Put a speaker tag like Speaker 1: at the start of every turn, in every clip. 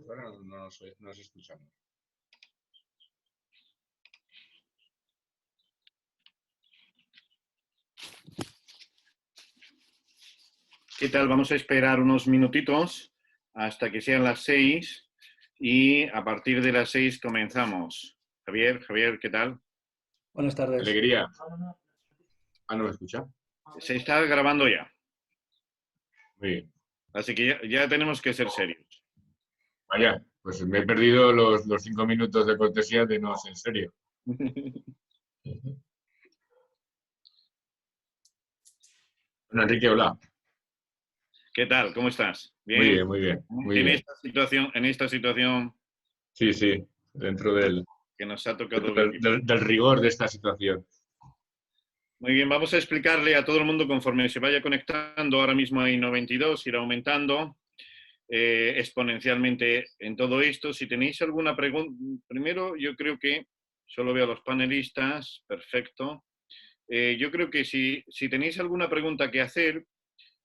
Speaker 1: ahora no nos escuchamos.
Speaker 2: ¿Qué tal? Vamos a esperar unos minutitos hasta que sean las 6 y a partir de las 6 comenzamos. Javier, ¿qué tal?
Speaker 3: Buenas tardes.
Speaker 1: Alegría. ¿No me escucha?
Speaker 2: Se está grabando ya.
Speaker 1: Muy bien.
Speaker 2: Así que ya tenemos que ser serios.
Speaker 1: Vaya, pues me he perdido los 5 minutos de cortesía de no ser serio. Bueno, Enrique, hola.
Speaker 2: ¿Qué tal? ¿Cómo estás?
Speaker 1: Muy
Speaker 2: ¿Bien?
Speaker 1: bien, muy bien, muy
Speaker 2: En
Speaker 1: bien.
Speaker 2: esta situación
Speaker 1: Sí, dentro
Speaker 2: que nos ha tocado vivir.
Speaker 1: del rigor de esta situación.
Speaker 2: Muy bien, vamos a explicarle a todo el mundo conforme se vaya conectando. Ahora mismo hay 92, irá aumentando exponencialmente en todo esto. Si tenéis alguna pregunta, primero yo creo que solo veo a los panelistas, perfecto. Yo creo que si tenéis alguna pregunta que hacer,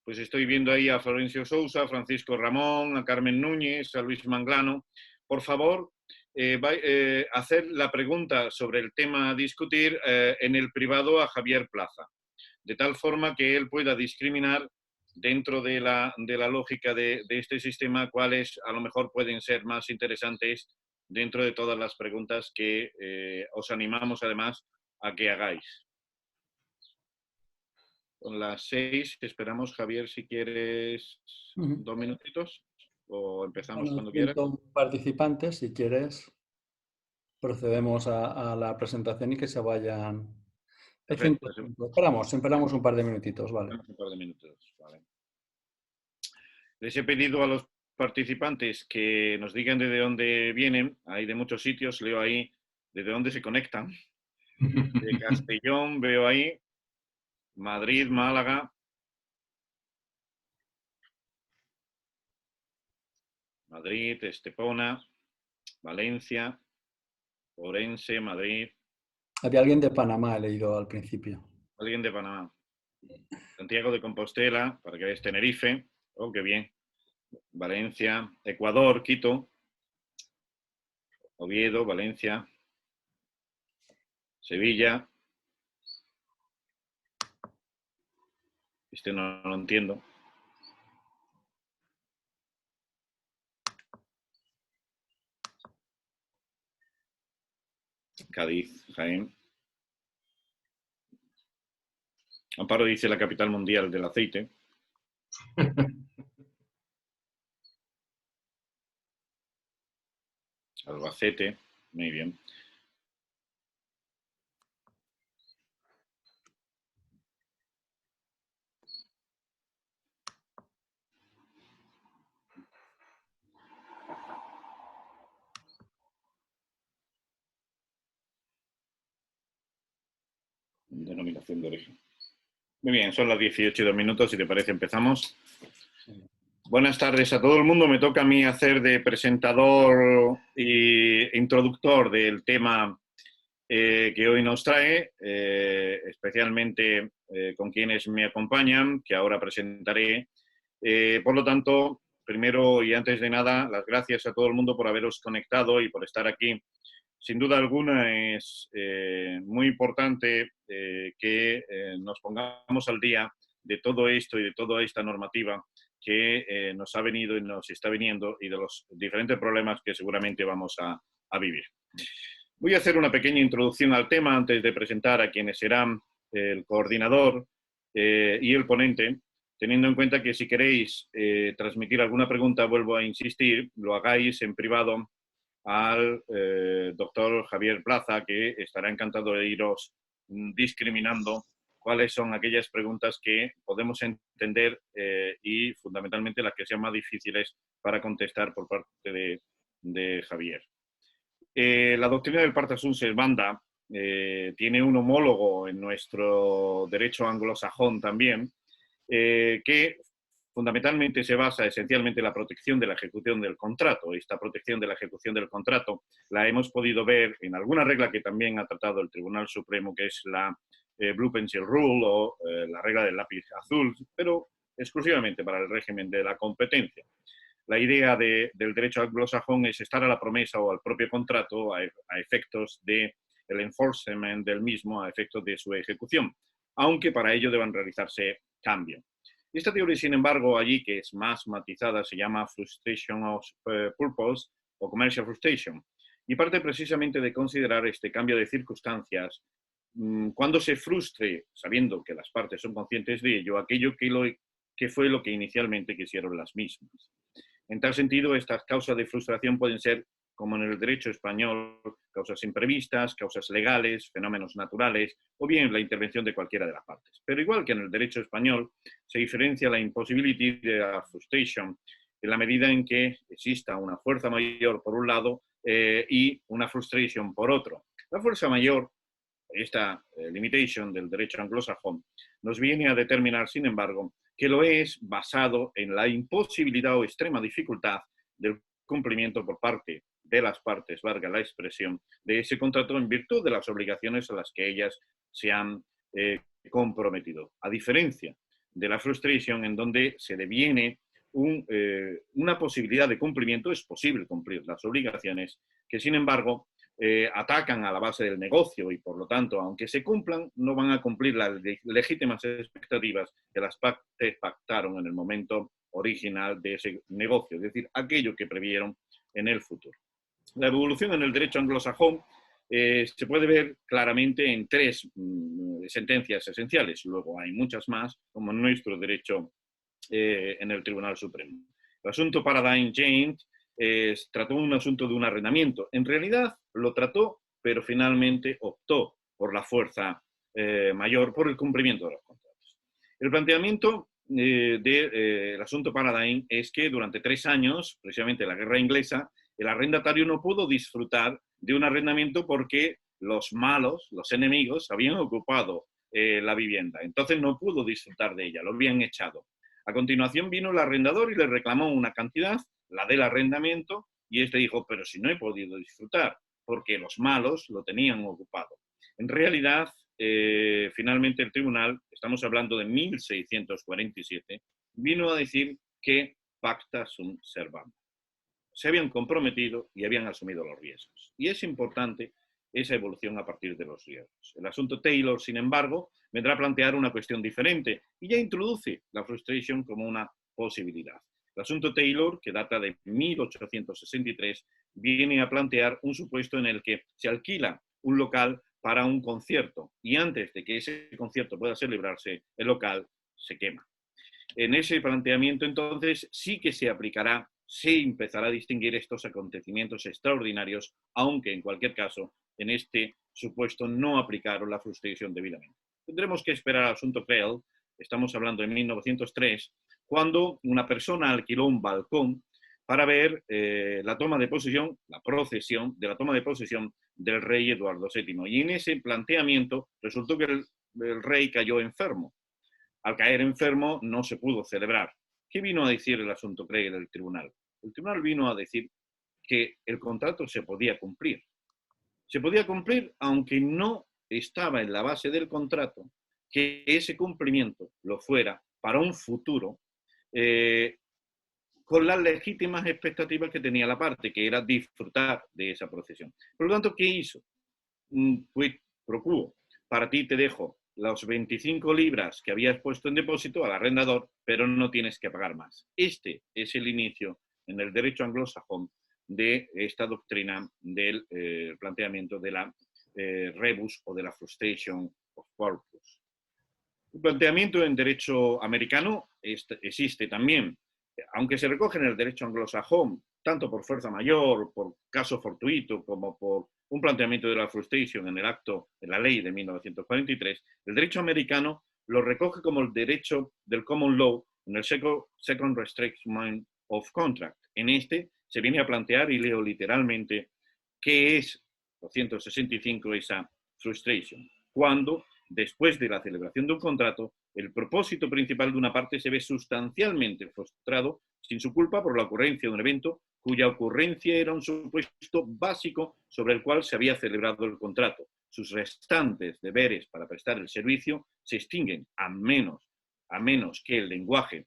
Speaker 2: pues estoy viendo ahí a Florencio Sousa, a Francisco Ramón, a Carmen Núñez, a Luis Manglano. Por favor, hacer la pregunta sobre el tema a discutir en el privado a Javier Plaza, de tal forma que él pueda discriminar dentro de la lógica de este sistema cuáles a lo mejor pueden ser más interesantes dentro de todas las preguntas que os animamos además a que hagáis. Con las 6 esperamos, Javier, si quieres 2 minutitos o empezamos
Speaker 3: Bueno,
Speaker 2: cuando quieras.
Speaker 3: participantes, si quieres, procedemos a la presentación y que se vayan.
Speaker 2: Perfecto.
Speaker 3: Esperamos un par de minutitos, vale.
Speaker 2: Un par de minutos, vale. Les he pedido a los participantes que nos digan desde dónde vienen. Hay de muchos sitios, leo ahí desde dónde se conectan. De Castellón veo ahí, Madrid, Málaga, Madrid, Estepona, Valencia, Orense, Madrid.
Speaker 3: Había alguien de Panamá, he leído al principio.
Speaker 2: Alguien de Panamá. Santiago de Compostela, para que veáis Tenerife. Oh, qué bien. Valencia, Ecuador, Quito, Oviedo, Valencia, Sevilla. Este no lo entiendo. Cádiz, Jaén. Amparo dice la capital mundial del aceite. Albacete, muy bien. Denominación de origen. Muy bien, son las 18:02 minutos, si te parece empezamos. Buenas tardes a todo el mundo. Me toca a mí hacer de presentador e introductor del tema que hoy nos trae, especialmente con quienes me acompañan, que ahora presentaré. Por lo tanto, primero y antes de nada, las gracias a todo el mundo por haberos conectado y por estar aquí. Sin duda alguna es muy importante que nos pongamos al día de todo esto y de toda esta normativa que nos ha venido y nos está viniendo y de los diferentes problemas que seguramente vamos a vivir. Voy a hacer una pequeña introducción al tema antes de presentar a quienes serán el coordinador y el ponente, teniendo en cuenta que si queréis transmitir alguna pregunta, vuelvo a insistir, lo hagáis en privado al doctor Javier Plaza, que estará encantado de iros discriminando cuáles son aquellas preguntas que podemos entender y fundamentalmente las que sean más difíciles para contestar por parte de Javier. La doctrina del parta sunt servanda tiene un homólogo en nuestro derecho anglosajón también, que fundamentalmente se basa esencialmente en la protección de la ejecución del contrato. Esta protección de la ejecución del contrato la hemos podido ver en alguna regla que también ha tratado el Tribunal Supremo, que es la Blue Pencil Rule o la regla del lápiz azul, pero exclusivamente para el régimen de la competencia. La idea del derecho anglosajón es estar a la promesa o al propio contrato a efectos del enforcement del mismo, a efectos de su ejecución, aunque para ello deban realizarse cambios. Esta teoría, sin embargo, allí que es más matizada, se llama frustration of purpose o commercial frustration, y parte precisamente de considerar este cambio de circunstancias cuando se frustre, sabiendo que las partes son conscientes de ello, aquello que fue lo que inicialmente quisieron las mismas. En tal sentido, estas causas de frustración pueden ser, como en el derecho español, causas imprevistas, causas legales, fenómenos naturales, o bien la intervención de cualquiera de las partes. Pero igual que en el derecho español, se diferencia la impossibility de la frustration en la medida en que exista una fuerza mayor por un lado y una frustration por otro. La fuerza mayor, esta limitation del derecho anglosajón, nos viene a determinar, sin embargo, que lo es basado en la imposibilidad o extrema dificultad del cumplimiento por parte de las partes, valga la expresión, de ese contrato en virtud de las obligaciones a las que ellas se han comprometido. A diferencia de la frustration, en donde se deviene una posibilidad de cumplimiento, es posible cumplir las obligaciones, que sin embargo atacan a la base del negocio y por lo tanto, aunque se cumplan, no van a cumplir las legítimas expectativas que las partes pactaron en el momento original de ese negocio, es decir, aquello que previeron en el futuro. La evolución en el derecho anglosajón se puede ver claramente en tres sentencias esenciales, luego hay muchas más, como en nuestro derecho en el Tribunal Supremo. El asunto Paradigm James trató un asunto de un arrendamiento. En realidad lo trató, pero finalmente optó por la fuerza mayor, por el cumplimiento de los contratos. El planteamiento del asunto Paradigm es que durante 3 años, precisamente la guerra inglesa, el arrendatario no pudo disfrutar de un arrendamiento porque los malos, los enemigos, habían ocupado la vivienda. Entonces no pudo disfrutar de ella, lo habían echado. A continuación vino el arrendador y le reclamó una cantidad, la del arrendamiento, y este dijo, pero si no he podido disfrutar, porque los malos lo tenían ocupado. En realidad, finalmente el tribunal, estamos hablando de 1647, vino a decir que pacta sunt servanda. Se habían comprometido y habían asumido los riesgos. Y es importante esa evolución a partir de los riesgos. El asunto Taylor, sin embargo, vendrá a plantear una cuestión diferente y ya introduce la frustration como una posibilidad. El asunto Taylor, que data de 1863, viene a plantear un supuesto en el que se alquila un local para un concierto y antes de que ese concierto pueda celebrarse, el local se quema. En ese planteamiento, entonces, sí que se aplicará, se empezará a distinguir estos acontecimientos extraordinarios, aunque en cualquier caso, en este supuesto no aplicaron la frustration debidamente. Tendremos que esperar al asunto Creel, estamos hablando de 1903, cuando una persona alquiló un balcón para ver la toma de posesión, la procesión de la toma de posesión del rey Eduardo VII. Y en ese planteamiento resultó que el rey cayó enfermo. Al caer enfermo no se pudo celebrar. ¿Qué vino a decir el asunto Creel del tribunal? El tribunal vino a decir que el contrato se podía cumplir. Se podía cumplir aunque no estaba en la base del contrato que ese cumplimiento lo fuera para un futuro con las legítimas expectativas que tenía la parte, que era disfrutar de esa procesión. Por lo tanto, ¿qué hizo? Pues procuro, para ti te dejo las 25 libras que habías puesto en depósito al arrendador, pero no tienes que pagar más. Este es el inicio en el derecho anglosajón de esta doctrina del planteamiento de la rebus o de la frustration of purpose. El planteamiento en derecho americano existe también, aunque se recoge en el derecho anglosajón, tanto por fuerza mayor, por caso fortuito, como por un planteamiento de la frustration en el acto, en la ley de 1943, el derecho americano lo recoge como el derecho del common law en el second restriction of contract. En este se viene a plantear, y leo literalmente, qué es 265 esa frustration. Cuando, después de la celebración de un contrato, el propósito principal de una parte se ve sustancialmente frustrado sin su culpa por la ocurrencia de un evento cuya ocurrencia era un supuesto básico sobre el cual se había celebrado el contrato. Sus restantes deberes para prestar el servicio se extinguen a menos que el lenguaje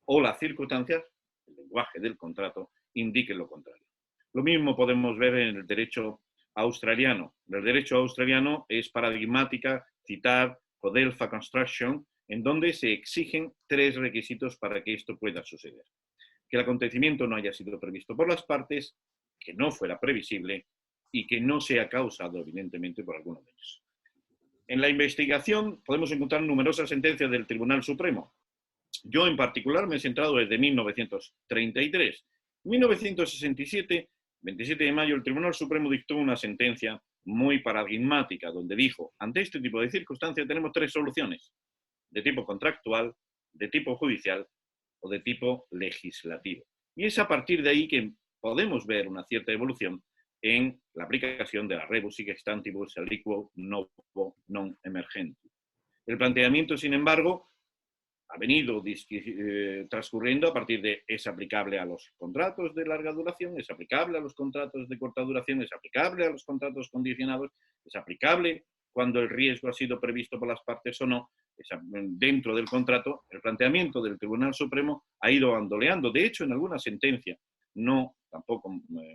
Speaker 2: o las circunstancias, el lenguaje del contrato, indiquen lo contrario. Lo mismo podemos ver en el derecho australiano. El derecho australiano es paradigmática citar Codelpha Construction, en donde se exigen 3 requisitos para que esto pueda suceder. Que el acontecimiento no haya sido previsto por las partes, que no fuera previsible y que no sea causado, evidentemente, por alguno de ellos. En la investigación podemos encontrar numerosas sentencias del Tribunal Supremo. Yo, en particular, me he centrado desde 1933. En 1967, 27 de mayo, el Tribunal Supremo dictó una sentencia muy paradigmática, donde dijo, ante este tipo de circunstancias tenemos 3 soluciones, de tipo contractual, de tipo judicial o de tipo legislativo. Y es a partir de ahí que podemos ver una cierta evolución en la aplicación de la rebus sic stantibus aliquo novo non emergenti. El planteamiento, sin embargo, ha venido transcurriendo a partir de es aplicable a los contratos de larga duración, es aplicable a los contratos de corta duración, es aplicable a los contratos condicionados, es aplicable cuando el riesgo ha sido previsto por las partes o no, dentro del contrato. El planteamiento del Tribunal Supremo ha ido bandoleando. De hecho, en alguna sentencia, no tampoco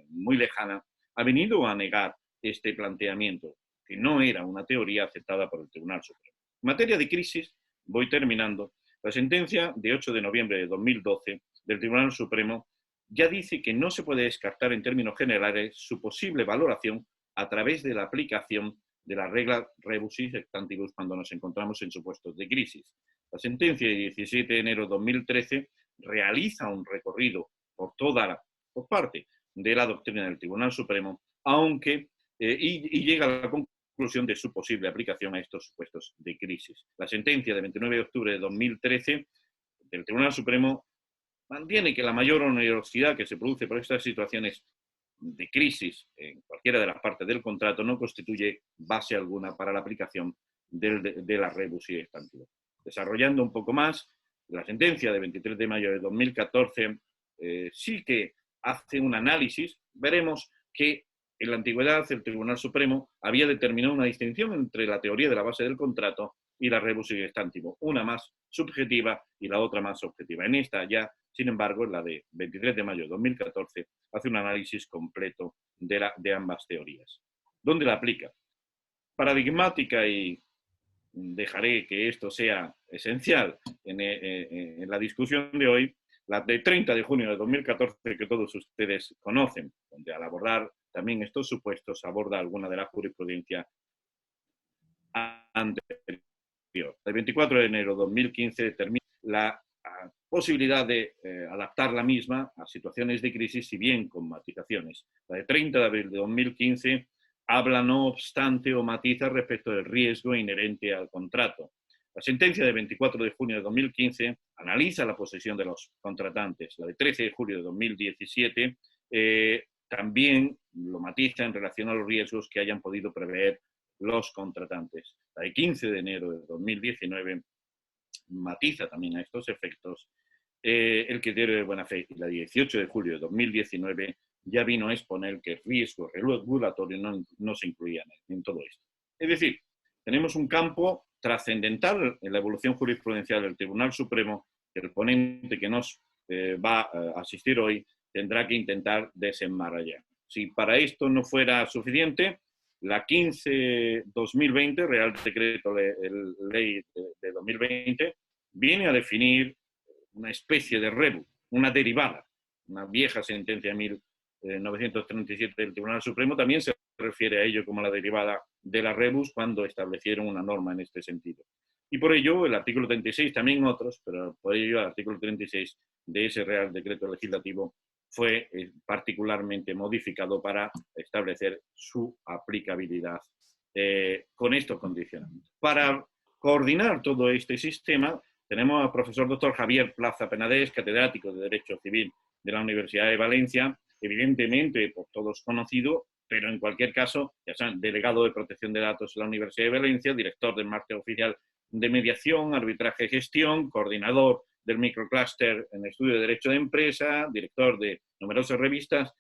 Speaker 2: muy lejana, ha venido a negar este planteamiento, que no era una teoría aceptada por el Tribunal Supremo. En materia de crisis, voy terminando, la sentencia de 8 de noviembre de 2012 del Tribunal Supremo ya dice que no se puede descartar en términos generales su posible valoración a través de la aplicación de la regla rebus sic stantibus cuando nos encontramos en supuestos de crisis. La sentencia de 17 de enero de 2013 realiza un recorrido por parte de la doctrina del Tribunal Supremo, aunque y llega a la conclusión de su posible aplicación a estos supuestos de crisis. La sentencia de 29 de octubre de 2013 del Tribunal Supremo mantiene que la mayor onerosidad que se produce por estas situaciones de crisis en cualquiera de las partes del contrato no constituye base alguna para la aplicación de la rebus sic stantibus. Desarrollando un poco más, la sentencia de 23 de mayo de 2014 sí que hace un análisis. Veremos que en la antigüedad el Tribunal Supremo había determinado una distinción entre la teoría de la base del contrato y la rebus sic stantibus, una más subjetiva y la otra más objetiva. En esta ya, sin embargo, en la de 23 de mayo de 2014, hace un análisis completo de ambas teorías. ¿Dónde la aplica? Paradigmática, y dejaré que esto sea esencial en la discusión de hoy, la de 30 de junio de 2014, que todos ustedes conocen, donde al abordar también estos supuestos aborda alguna de la jurisprudencia anterior. El 24 de enero de 2015 termina la posibilidad de adaptar la misma a situaciones de crisis, si bien con matizaciones. La de 30 de abril de 2015 habla, no obstante, o matiza respecto del riesgo inherente al contrato. La sentencia de 24 de junio de 2015 analiza la posesión de los contratantes. La de 13 de julio de 2017 también lo matiza en relación a los riesgos que hayan podido prever los contratantes. La de 15 de enero de 2019 matiza también a estos efectos el criterio de buena fe. Y la de 18 de julio de 2019 ya vino a exponer que el riesgo regulatorio no se incluía en todo esto. Es decir, tenemos un campo trascendental en la evolución jurisprudencial del Tribunal Supremo, que el ponente que nos va a asistir hoy tendrá que intentar desenmarañar. Si para esto no fuera suficiente, la 15-2020, Real Decreto Ley de 2020, viene a definir una especie de rebus, una derivada. Una vieja sentencia de 1937 del Tribunal Supremo también se refiere a ello como la derivada de la rebus cuando establecieron una norma en este sentido. Y por ello el artículo 36, también otros, pero por ello el artículo 36 de ese Real Decreto Legislativo fue particularmente modificado para establecer su aplicabilidad con estos condicionamientos. Para coordinar todo este sistema tenemos al profesor doctor Javier Plaza Penedès, catedrático de Derecho Civil de la Universidad de Valencia, evidentemente por todos conocido, pero en cualquier caso, ya saben, delegado de protección de datos en la Universidad de Valencia, director del máster oficial de mediación, arbitraje y gestión, coordinador del microclúster en estudio de derecho de empresa, director de numerosas revistas,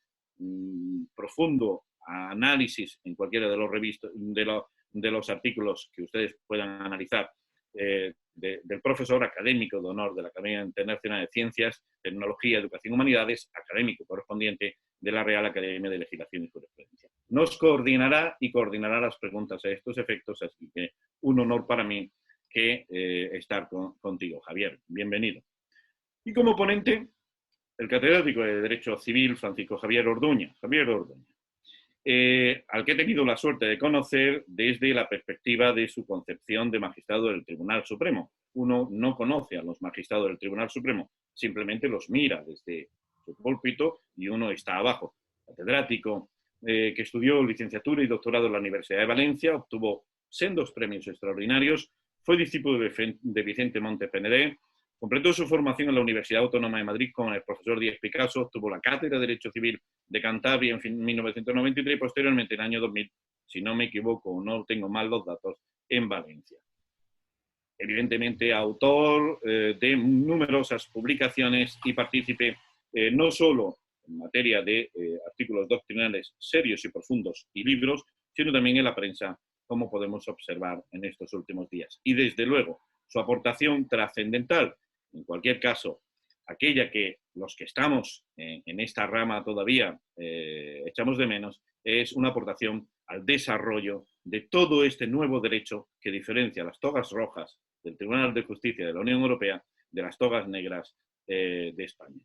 Speaker 2: profundo análisis en cualquiera de los artículos que ustedes puedan analizar de del profesor académico de honor de la Academia Internacional de Ciencias, Tecnología, Educación y Humanidades, académico correspondiente de la Real Academia de Legislación y Jurisprudencia. Nos coordinará y coordinará las preguntas a estos efectos, así que un honor para mí que estar contigo, Javier. Bienvenido. Y como ponente, el catedrático de Derecho Civil, Francisco Javier Orduña. Javier Orduña. Al que he tenido la suerte de conocer desde la perspectiva de su concepción de magistrado del Tribunal Supremo. Uno no conoce a los magistrados del Tribunal Supremo, simplemente los mira desde su púlpito y uno está abajo. Catedrático que estudió licenciatura y doctorado en la Universidad de Valencia, obtuvo sendos premios extraordinarios, fue discípulo de Vicente Montepenedé, completó su formación en la Universidad Autónoma de Madrid con el profesor Díaz Picasso, obtuvo la cátedra de Derecho Civil de Cantabria en 1993 y posteriormente en el año 2000, si no me equivoco, no tengo mal los datos, en Valencia. Evidentemente, autor de numerosas publicaciones y partícipe no solo en materia de artículos doctrinales serios y profundos y libros, sino también en la prensa, como podemos observar en estos últimos días. Y desde luego, su aportación trascendental, en cualquier caso, aquella que los que estamos en esta rama todavía echamos de menos, es una aportación al desarrollo de todo este nuevo derecho que diferencia las togas rojas del Tribunal de Justicia de la Unión Europea de las togas negras de España.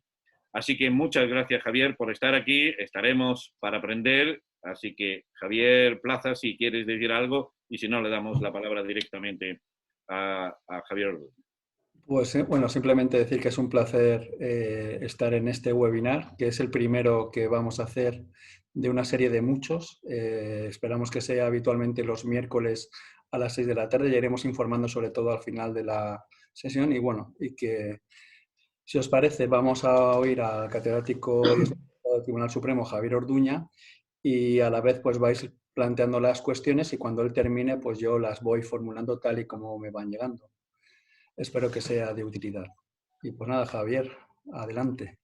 Speaker 2: Así que muchas gracias, Javier, por estar aquí. Estaremos para aprender. Así que, Javier Plaza, si quieres decir algo, y si no, le damos la palabra directamente a Javier Orduña.
Speaker 3: Pues bueno, simplemente decir que es un placer estar en este webinar, que es el primero que vamos a hacer de una serie de muchos. Esperamos que sea habitualmente los miércoles a las 6 de la tarde. Ya iremos informando sobre todo al final de la sesión. Y bueno, y que si os parece, vamos a oír al catedrático del Tribunal Supremo, Javier Orduña, y a la vez pues vais planteando las cuestiones y cuando él termine pues yo las voy formulando tal y como me van llegando. Espero que sea de utilidad. Y pues nada, Javier, adelante.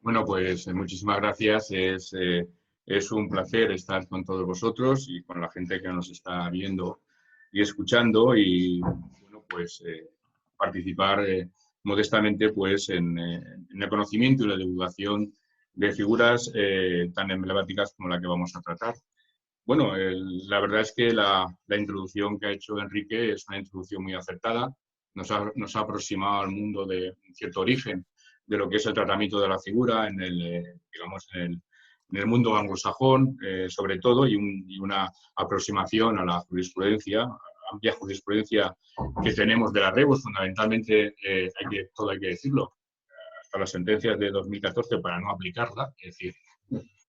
Speaker 1: Bueno, pues muchísimas gracias. Es un placer estar con todos vosotros y con la gente que nos está viendo y escuchando y bueno, pues participar modestamente pues en el conocimiento y la divulgación de figuras tan emblemáticas como la que vamos a tratar. Bueno, la verdad es que la introducción que ha hecho Enrique es una introducción muy acertada. Nos ha aproximado al mundo de un cierto origen de lo que es el tratamiento de la figura en el mundo anglosajón, sobre todo, y una aproximación a la jurisprudencia, amplia jurisprudencia que tenemos de la rebus, fundamentalmente, todo hay que decirlo, hasta las sentencias de 2014 para no aplicarla, es decir,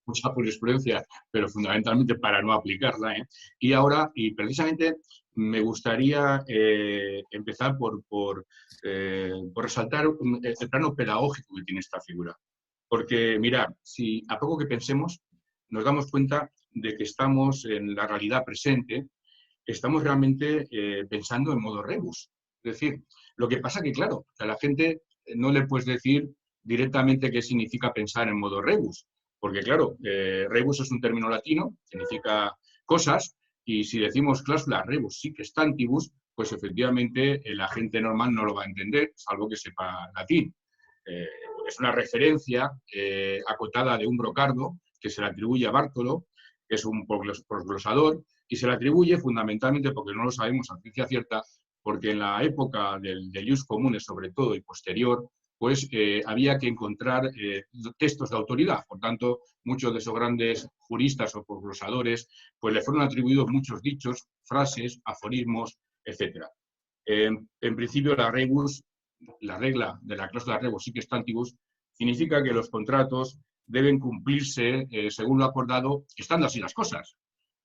Speaker 1: mucha jurisprudencia, pero fundamentalmente para no aplicarla. Y ahora, y precisamente, me gustaría empezar por resaltar el plano pedagógico que tiene esta figura. Porque, mirad, si a poco que pensemos, nos damos cuenta de que estamos en la realidad presente, estamos realmente pensando en modo rebus. Es decir, lo que pasa que, claro, a la gente no le puedes decir directamente qué significa pensar en modo rebus. Porque, claro, rebus es un término latino, significa cosas, y si decimos cláusula rebus sic stantibus, pues efectivamente la gente normal no lo va a entender, salvo que sepa latín. Es una referencia acotada de un brocardo que se le atribuye a Bártolo, que es un prosglosador, y se le atribuye fundamentalmente, porque no lo sabemos a ciencia cierta, porque en la época del ius comunes, sobre todo, y posterior, pues había que encontrar textos de autoridad. Por tanto, muchos de esos grandes juristas o prosglosadores, pues le fueron atribuidos muchos dichos, frases, aforismos, etc. En principio, la regla de la cláusula rebus sic stantibus significa que los contratos deben cumplirse según lo acordado, estando así las cosas.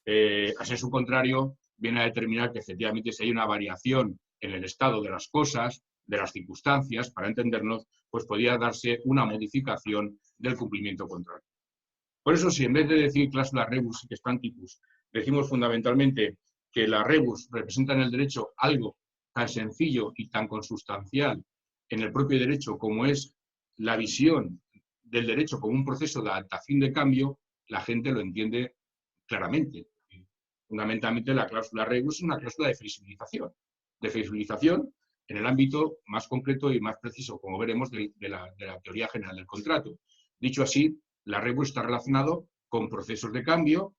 Speaker 1: A ser su contrario, viene a determinar que efectivamente si hay una variación en el estado de las cosas, de las circunstancias, para entendernos, pues podría darse una modificación del cumplimiento contrario. Por eso, si en vez de decir cláusula rebus sic stantibus, decimos fundamentalmente que la rebus representa en el derecho algo tan sencillo y tan consustancial en el propio derecho como es la visión del derecho como un proceso de adaptación de cambio, la gente lo entiende claramente. Fundamentalmente, la cláusula rebus es una cláusula de flexibilización en el ámbito más concreto y más preciso, como veremos, de la teoría general del contrato. Dicho así, la rebus está relacionado con procesos de cambio,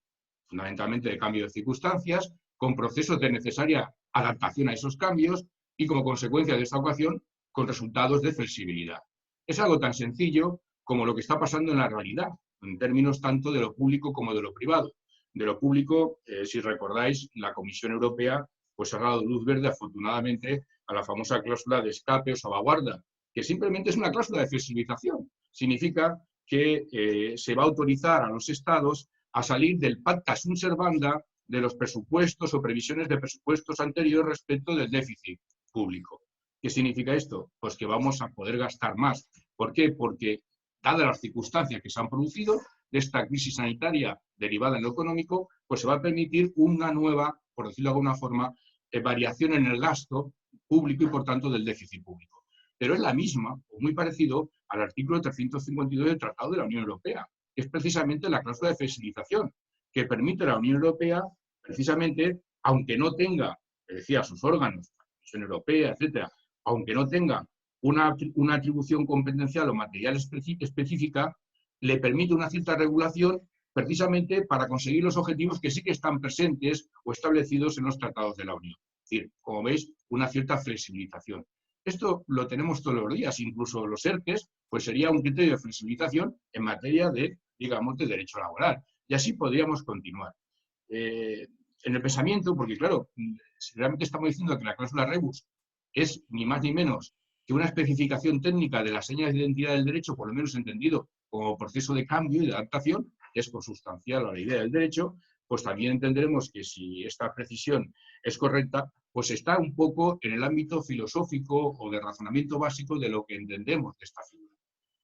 Speaker 1: fundamentalmente de cambio de circunstancias, con procesos de necesaria adaptación a esos cambios y, como consecuencia de esta ecuación, con resultados de flexibilidad. Es algo tan sencillo como lo que está pasando en la realidad, en términos tanto de lo público como de lo privado. De lo público, si recordáis, la Comisión Europea pues, ha dado luz verde, afortunadamente, a la famosa cláusula de escape o salvaguarda, que simplemente es una cláusula de flexibilización. Significa que se va a autorizar a los Estados a salir del pacta sunt servanda de los presupuestos o previsiones de presupuestos anteriores respecto del déficit público. ¿Qué significa esto? Pues que vamos a poder gastar más. ¿Por qué? Porque, dadas las circunstancias que se han producido de esta crisis sanitaria derivada en lo económico, pues se va a permitir una nueva, por decirlo de alguna forma, variación en el gasto público y, por tanto, del déficit público. Pero es la misma, o muy parecido, al artículo 352 del Tratado de la Unión Europea, que es precisamente la cláusula de flexibilización, que permite a la Unión Europea, precisamente, aunque no tenga, decía, sus órganos, la Comisión Europea, etcétera, aunque no tenga una atribución competencial o material específica, le permite una cierta regulación precisamente para conseguir los objetivos que sí que están presentes o establecidos en los tratados de la Unión. Es decir, como veis, una cierta flexibilización. Esto lo tenemos todos los días, incluso los ERTEs, pues sería un criterio de flexibilización en materia de, digamos, de derecho laboral. Y así podríamos continuar. En el pensamiento, porque claro, si realmente estamos diciendo que la cláusula rebus es ni más ni menos que una especificación técnica de las señas de identidad del derecho, por lo menos entendido como proceso de cambio y de adaptación, que es consustancial a la idea del derecho, pues también entenderemos que si esta precisión es correcta, pues está un poco en el ámbito filosófico o de razonamiento básico de lo que entendemos de esta figura.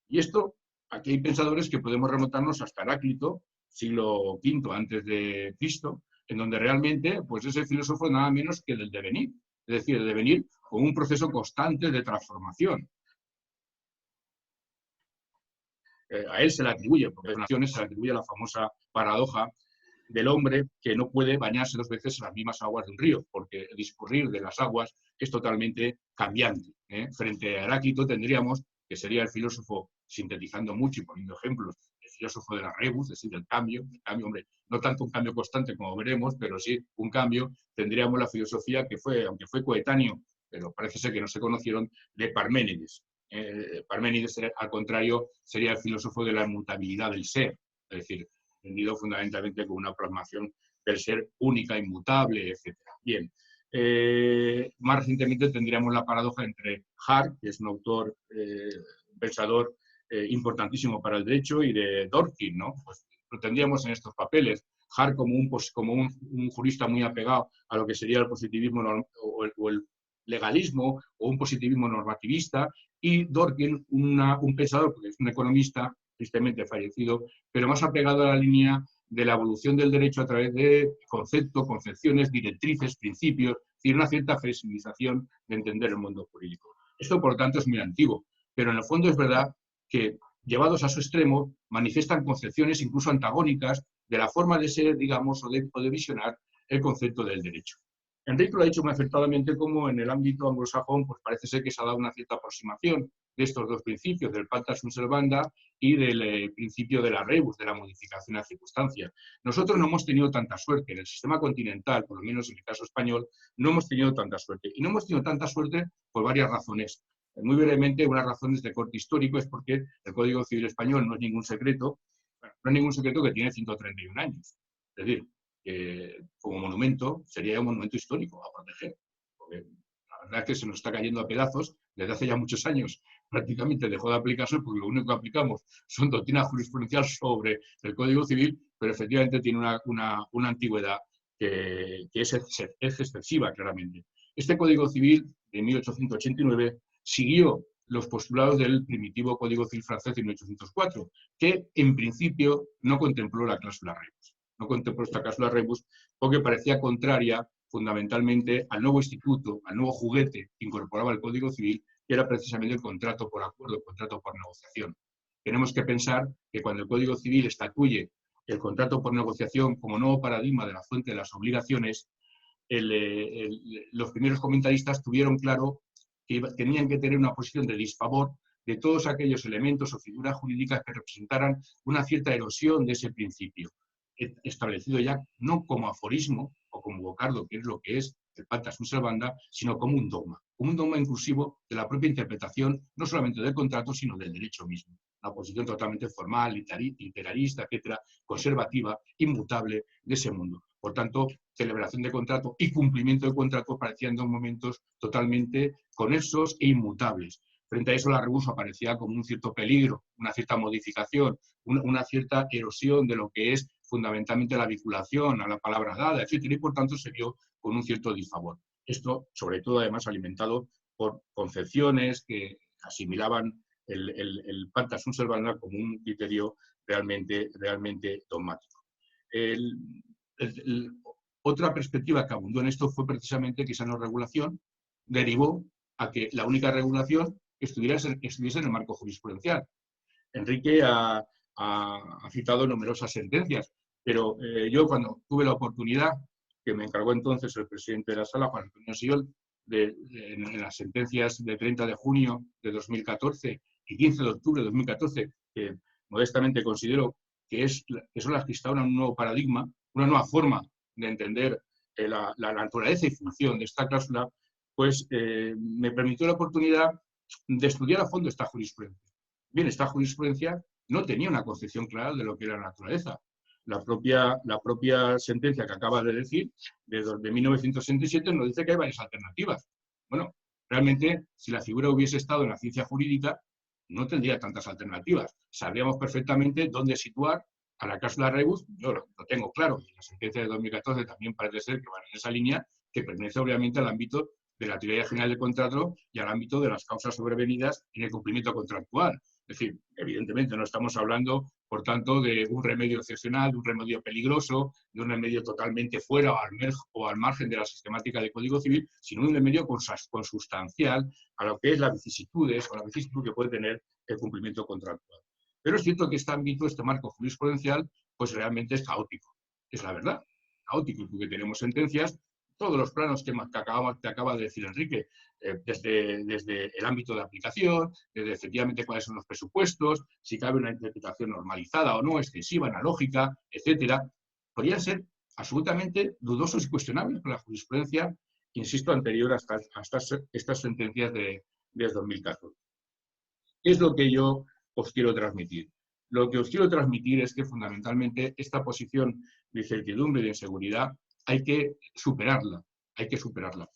Speaker 1: Y esto, aquí hay pensadores que podemos remontarnos hasta Heráclito, siglo V antes de Cristo, en donde realmente pues ese filósofo nada menos que del devenir, es decir, el devenir como un proceso constante de transformación. A él se le atribuye, porque en Naciones se le atribuye la famosa paradoja del hombre que no puede bañarse 2 veces en las mismas aguas de un río, porque el discurrir de las aguas es totalmente cambiante. Frente a Heráclito tendríamos, que sería el filósofo, sintetizando mucho y poniendo ejemplos, el filósofo de la rebus, es decir, del cambio, hombre, no tanto un cambio constante como veremos, pero sí un cambio. Tendríamos la filosofía que fue, aunque fue coetáneo, pero parece ser que no se conocieron, de Parménides. Parménides, al contrario, sería el filósofo de la inmutabilidad del ser, es decir, entendido fundamentalmente como una plasmación del ser única, inmutable, etc. Bien, más recientemente tendríamos la paradoja entre Hart, que es un autor, un pensador importantísimo para el derecho, y de Dworkin, ¿no? Pues lo tendríamos en estos papeles. Hart como un jurista muy apegado a lo que sería el positivismo o el legalismo o un positivismo normativista, y Dworkin, un pensador, porque es un economista tristemente fallecido, pero más apegado a la línea de la evolución del derecho a través de conceptos, concepciones, directrices, principios, es decir, una cierta flexibilización de entender el mundo jurídico. Esto, por tanto, es muy antiguo, pero en el fondo es verdad que, llevados a su extremo, manifiestan concepciones incluso antagónicas de la forma de ser, digamos, o de visionar el concepto del derecho. Enrique lo ha dicho muy acertadamente, como en el ámbito anglosajón pues parece ser que se ha dado una cierta aproximación de estos dos principios, del pacta sunt servanda y del principio de la rebus, de la modificación de las circunstancias. Nosotros no hemos tenido tanta suerte, en el sistema continental, por lo menos en el caso español, no hemos tenido tanta suerte. Y no hemos tenido tanta suerte por varias razones. Muy brevemente, unas razones de corte histórico es porque el Código Civil Español no es ningún secreto, no es ningún secreto que tiene 131 años. Es decir, como monumento, sería un monumento histórico a proteger. Porque la verdad es que se nos está cayendo a pedazos desde hace ya muchos años. Prácticamente dejó de aplicarse porque lo único que aplicamos son doctrinas jurisprudenciales sobre el Código Civil, pero efectivamente tiene una antigüedad que es excesiva, claramente. Este Código Civil de 1889 siguió los postulados del primitivo Código Civil francés de 1804, que en principio no contempló la cláusula rebus. No contempló esta cláusula rebus porque parecía contraria fundamentalmente al nuevo instituto, al nuevo juguete que incorporaba el Código Civil, que era precisamente el contrato por acuerdo, el contrato por negociación. Tenemos que pensar que cuando el Código Civil estatuye el contrato por negociación como nuevo paradigma de la fuente de las obligaciones, los primeros comentaristas tuvieron claro que tenían que tener una posición de disfavor de todos aquellos elementos o figuras jurídicas que representaran una cierta erosión de ese principio, establecido ya no como aforismo o como vocardo, que es lo que es el pacta sunt servanda, sino como un dogma inclusivo de la propia interpretación, no solamente del contrato, sino del derecho mismo. Una posición totalmente formal, literarista, etcétera, conservativa, inmutable de ese mundo. Por tanto, celebración de contrato y cumplimiento de contrato parecían dos momentos totalmente conexos e inmutables. Frente a eso, la rebus aparecía como un cierto peligro, una cierta modificación, una cierta erosión de lo que es fundamentalmente la vinculación a la palabra dada, etcétera, y por tanto se vio con un cierto disfavor. Esto, sobre todo, además, alimentado por concepciones que asimilaban el pacta sunt servanda como un criterio realmente dogmático. Otra perspectiva que abundó en esto fue precisamente que esa no regulación derivó a que la única regulación estuviese en el marco jurisprudencial. Enrique ha citado numerosas sentencias, pero yo cuando tuve la oportunidad, que me encargó entonces el presidente de la sala, Juan Antonio Siol, en las sentencias de 30 de junio de 2014 y 15 de octubre de 2014, que modestamente considero que son las que instauran un nuevo paradigma, una nueva forma de entender la naturaleza y función de esta cláusula, pues me permitió la oportunidad de estudiar a fondo esta jurisprudencia. Bien, esta jurisprudencia no tenía una concepción clara de lo que era la naturaleza. La propia sentencia que acaba de decir, de 1967, nos dice que hay varias alternativas. Bueno, realmente, si la figura hubiese estado en la ciencia jurídica, no tendría tantas alternativas. Sabríamos perfectamente dónde situar a la cláusula rebus. Yo lo tengo claro, y la sentencia de 2014 también parece ser que van en esa línea, que pertenece obviamente al ámbito de la teoría general del contrato y al ámbito de las causas sobrevenidas en el cumplimiento contractual. Es decir, evidentemente no estamos hablando, por tanto, de un remedio excepcional, de un remedio peligroso, de un remedio totalmente fuera o al margen de la sistemática del Código Civil, sino un remedio consustancial a lo que es las vicisitudes o la vicisitud que puede tener el cumplimiento contractual. Pero es cierto que este ámbito, este marco jurisprudencial, pues realmente es caótico. Es la verdad, caótico, porque tenemos sentencias todos los planos que acaba de decir Enrique, desde el ámbito de aplicación, desde efectivamente cuáles son los presupuestos, si cabe una interpretación normalizada o no, excesiva, analógica, etcétera, podrían ser absolutamente dudosos y cuestionables por la jurisprudencia, insisto, anterior a estas sentencias de 2014. ¿Qué es lo que yo os quiero transmitir? Lo que os quiero transmitir es que fundamentalmente esta posición de incertidumbre y de inseguridad hay que superarla,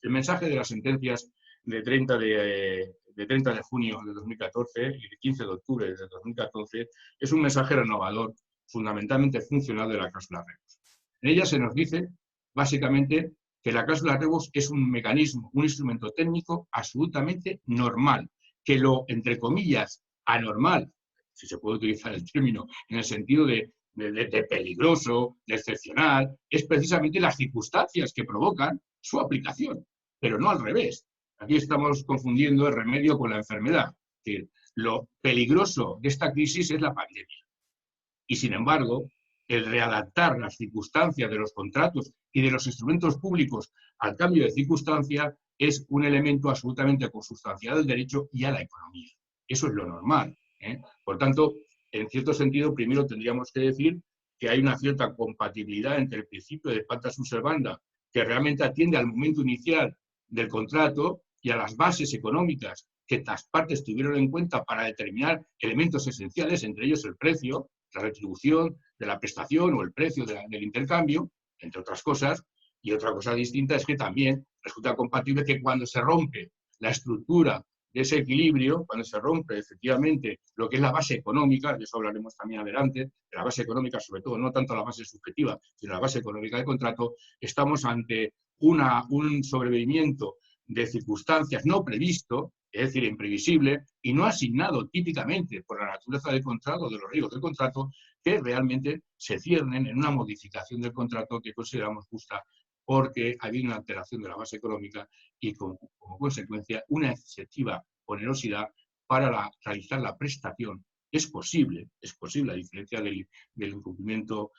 Speaker 1: El mensaje de las sentencias de 30 de junio de 2014 y de 15 de octubre de 2014 es un mensaje renovador, fundamentalmente funcional de la cláusula rebus. En ella se nos dice, básicamente, que la cláusula rebus es un mecanismo, un instrumento técnico absolutamente normal, que lo, entre comillas, anormal, si se puede utilizar el término, en el sentido de peligroso, de excepcional, es precisamente las circunstancias que provocan su aplicación, pero no al revés. Aquí estamos confundiendo el remedio con la enfermedad. Es decir, lo peligroso de esta crisis es la pandemia. Y sin embargo, el readaptar las circunstancias de los contratos y de los instrumentos públicos al cambio de circunstancia es un elemento absolutamente consustancial al derecho y a la economía. Eso es lo normal. Por tanto, en cierto sentido, primero tendríamos que decir que hay una cierta compatibilidad entre el principio de pacta sunt servanda, que realmente atiende al momento inicial del contrato y a las bases económicas que las partes tuvieron en cuenta para determinar elementos esenciales, entre ellos el precio, la retribución de la prestación o el precio del intercambio, entre otras cosas. Y otra cosa distinta es que también resulta compatible que cuando se rompe la estructura de ese equilibrio, cuando se rompe efectivamente lo que es la base económica, de eso hablaremos también adelante, de la base económica, sobre todo, no tanto la base subjetiva, sino la base económica del contrato, estamos ante un sobrevenimiento de circunstancias no previsto, es decir, imprevisible, y no asignado típicamente por la naturaleza del contrato, de los riesgos del contrato, que realmente se ciernen en una modificación del contrato que consideramos justa porque ha habido una alteración de la base económica y como consecuencia una excesiva onerosidad para realizar la prestación. Es posible, a diferencia del incumplimiento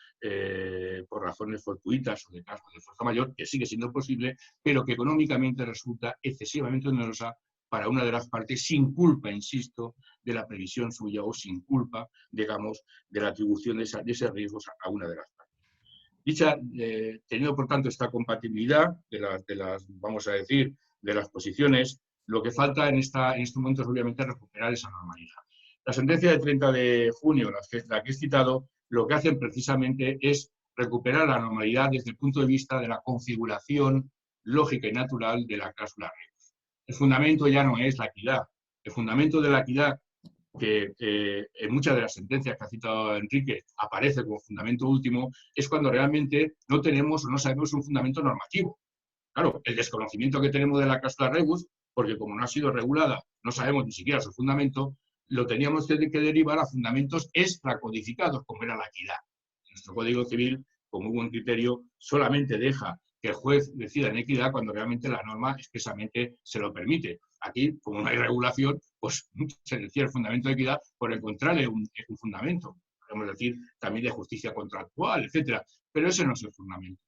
Speaker 1: por razones fortuitas o de caso de fuerza mayor, que sigue siendo posible, pero que económicamente resulta excesivamente onerosa para una de las partes sin culpa, insisto, de la previsión suya o sin culpa, digamos, de la atribución de ese riesgo a una de las partes. Teniendo, por tanto, esta compatibilidad vamos a decir, de las posiciones, lo que falta en este momento es obviamente recuperar esa normalidad. La sentencia de 30 de junio, la que he citado, lo que hacen precisamente es recuperar la normalidad desde el punto de vista de la configuración lógica y natural de la cláusula rebus. El fundamento ya no es la equidad. El fundamento de la equidad, que en muchas de las sentencias que ha citado Enrique aparece como fundamento último, es cuando realmente no tenemos o no sabemos un fundamento normativo. Claro, el desconocimiento que tenemos de la cláusula rebus, porque como no ha sido regulada, no sabemos ni siquiera su fundamento, lo teníamos que derivar a fundamentos extracodificados, como era la equidad. Nuestro Código Civil, con muy buen criterio, solamente deja que el juez decida en equidad cuando realmente la norma expresamente se lo permite. Aquí, como no hay regulación, pues se decía el fundamento de equidad por encontrarle un fundamento. Podemos decir también de justicia contractual, etcétera, pero ese no es el fundamento.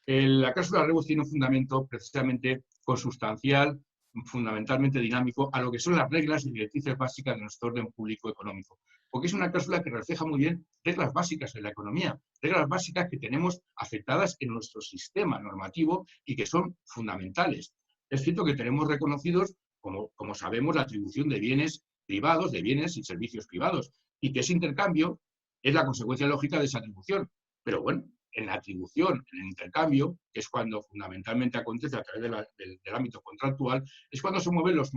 Speaker 1: La cláusula rebus tiene un fundamento precisamente consustancial, fundamentalmente dinámico, a lo que son las reglas y directrices básicas de nuestro orden público económico. Porque es una cláusula que refleja muy bien reglas básicas de la economía, reglas básicas que tenemos afectadas en nuestro sistema normativo y que son fundamentales. Es cierto que tenemos reconocidos, como sabemos, la atribución de bienes privados, de bienes y servicios privados, y que ese intercambio es la consecuencia lógica de esa atribución. Pero bueno, en la atribución, en el intercambio, que es cuando fundamentalmente acontece a través del ámbito contractual, es cuando se mueven las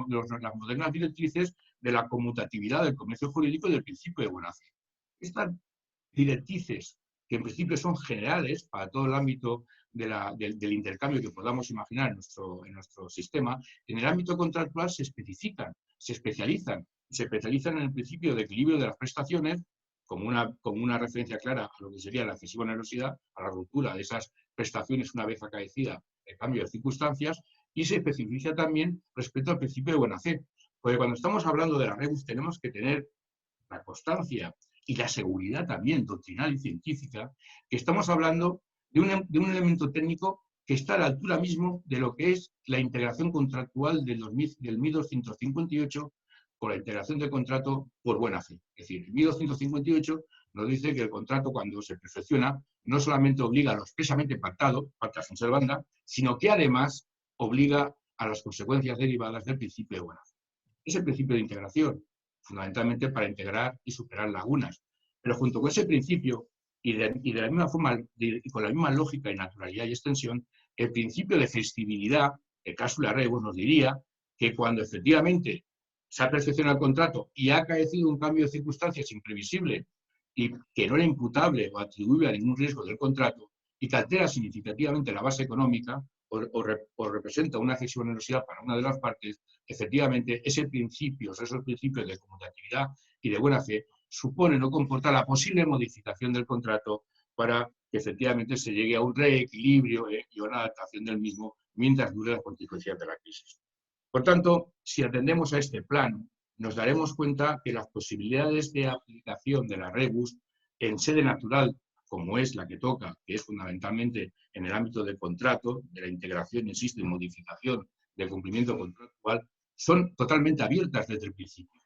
Speaker 1: modernas directrices de la conmutatividad del comercio jurídico y del principio de buena fe. Estas directrices, que en principio son generales para todo el ámbito del intercambio que podamos imaginar en nuestro sistema, en el ámbito contractual se especifican, se especializan en el principio de equilibrio de las prestaciones, como una referencia clara a lo que sería la excesiva onerosidad, a la ruptura de esas prestaciones una vez acaecida el cambio de circunstancias, y se especifica también respecto al principio de buena fe. Porque cuando estamos hablando de la rebus tenemos que tener la constancia y la seguridad también doctrinal y científica, que estamos hablando de un elemento técnico que está a la altura mismo de lo que es la integración contractual del 1258 con la integración del contrato por buena fe. Es decir, el 1258 nos dice que el contrato, cuando se perfecciona, no solamente obliga a lo expresamente pactado, pacta sin servanda, sino que además obliga a las consecuencias derivadas del principio de buena fe. Es el principio de integración, fundamentalmente para integrar y superar lagunas. Pero junto con ese principio, y de la misma forma, y con la misma lógica y naturalidad y extensión, el principio de flexibilidad, el cláusula rebus nos diría que cuando efectivamente se ha perfeccionado el contrato y ha acaecido un cambio de circunstancias imprevisible y que no era imputable o atribuible a ningún riesgo del contrato y que altera significativamente la base económica o representa una excesiva onerosidad para una de las partes, efectivamente esos principios de conmutatividad y de buena fe suponen o comportan la posible modificación del contrato para que efectivamente se llegue a un reequilibrio y una adaptación del mismo mientras dure las consecuencias de la crisis. Por tanto, si atendemos a este plano, nos daremos cuenta que las posibilidades de aplicación de la rebus en sede natural, como es la que toca, que es fundamentalmente en el ámbito del contrato, de la integración, insisto, y modificación del cumplimiento contractual, son totalmente abiertas desde el principio.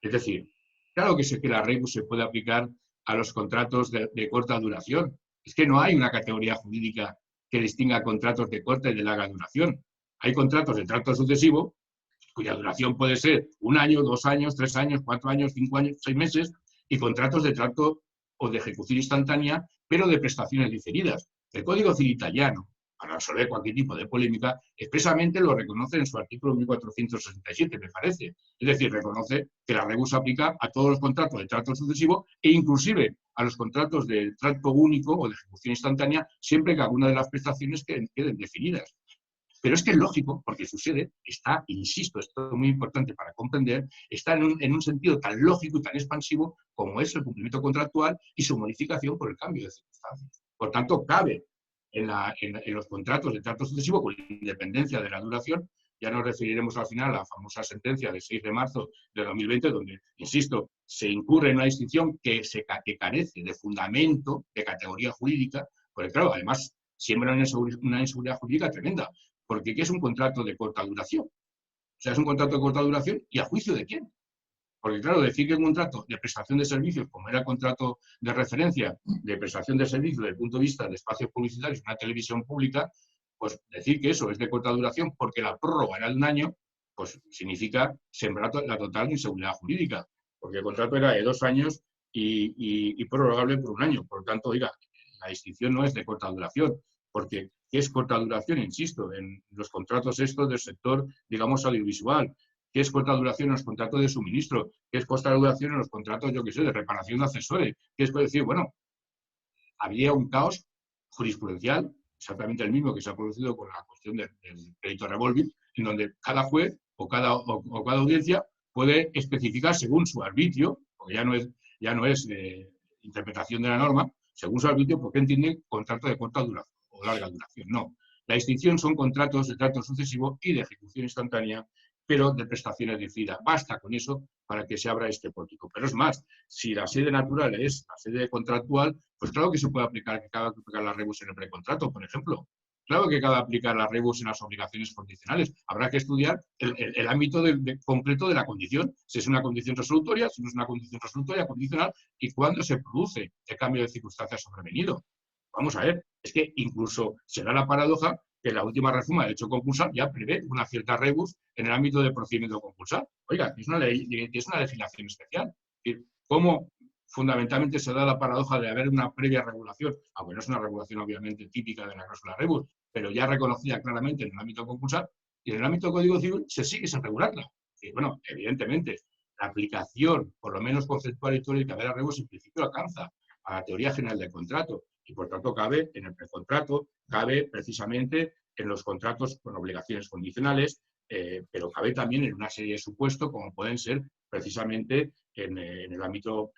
Speaker 1: Es decir, claro que la rebus se puede aplicar a los contratos de corta duración. Es que no hay una categoría jurídica que distinga contratos de corta y de larga duración. Hay contratos de trato sucesivo, cuya duración puede ser 1 año, 2 años, 3 años, 4 años, 5 años, 6 meses, y contratos de trato o de ejecución instantánea, pero de prestaciones diferidas. El Código Civil italiano, para resolver cualquier tipo de polémica, expresamente lo reconoce en su artículo 1467, me parece. Es decir, reconoce que la rebus aplica a todos los contratos de trato sucesivo e inclusive a los contratos de trato único o de ejecución instantánea, siempre que alguna de las prestaciones queden definidas. Pero es que es lógico, porque su sede está, insisto, esto es muy importante para comprender, está en un sentido tan lógico y tan expansivo como es el cumplimiento contractual y su modificación por el cambio de circunstancias. Por tanto, cabe en los contratos de trato sucesivo, con independencia de la duración. Ya nos referiremos al final a la famosa sentencia del 6 de marzo de 2020, donde, insisto, se incurre en una distinción que carece de fundamento, de categoría jurídica, porque claro, además siembra una inseguridad jurídica tremenda. Porque ¿qué es un contrato de corta duración? sea, es un contrato de corta duración y ¿a juicio de quién? Porque claro, decir que un contrato de prestación de servicios, como era el contrato de referencia de prestación de servicios desde el punto de vista de espacios publicitarios, una televisión pública, pues decir que eso es de corta duración porque la prórroga era de un año, pues significa sembrar la total inseguridad jurídica, porque el contrato era de 2 años y prorrogable por 1 año. Por lo tanto, oiga, la distinción no es de corta duración, porque ¿qué es corta duración? Insisto, en los contratos estos del sector, digamos, audiovisual. ¿Qué es corta duración en los contratos de suministro? ¿Qué es corta duración en los contratos, yo qué sé, de reparación de accesorios? ¿Qué es decir? Bueno, había un caos jurisprudencial, exactamente el mismo que se ha producido con la cuestión del crédito revolving, en donde cada juez o cada audiencia puede especificar según su arbitrio, porque ya no es interpretación de la norma, según su arbitrio, por qué entienden contrato de corta duración o larga duración. No. La distinción son contratos de trato sucesivo y de ejecución instantánea, pero de prestaciones diferidas. Basta con eso para que se abra este pórtico. Pero es más, si la sede natural es la sede contractual, pues claro que se puede aplicar, que cabe aplicar la rebus en el precontrato, por ejemplo. Claro que cabe aplicar la rebus en las obligaciones condicionales. Habrá que estudiar el ámbito concreto de la condición, si es una condición resolutoria, si no es una condición resolutoria, condicional, y cuándo se produce el cambio de circunstancias sobrevenido. Vamos a ver, es que incluso será la paradoja que la última reforma del derecho concursal ya prevé una cierta rebus en el ámbito del procedimiento concursal. Oiga, es una legislación especial. ¿Cómo fundamentalmente se da la paradoja de haber una previa regulación? Aunque no es una regulación obviamente típica de la cláusula rebus, pero ya reconocida claramente en el ámbito concursal, y en el ámbito del Código Civil se sigue sin regularla. Y bueno, evidentemente, la aplicación, por lo menos conceptual y teórica de la rebus, en principio alcanza a la teoría general del contrato, y por tanto cabe en el precontrato, cabe precisamente en los contratos con obligaciones condicionales, pero cabe también en una serie de supuestos como pueden ser precisamente en el ámbito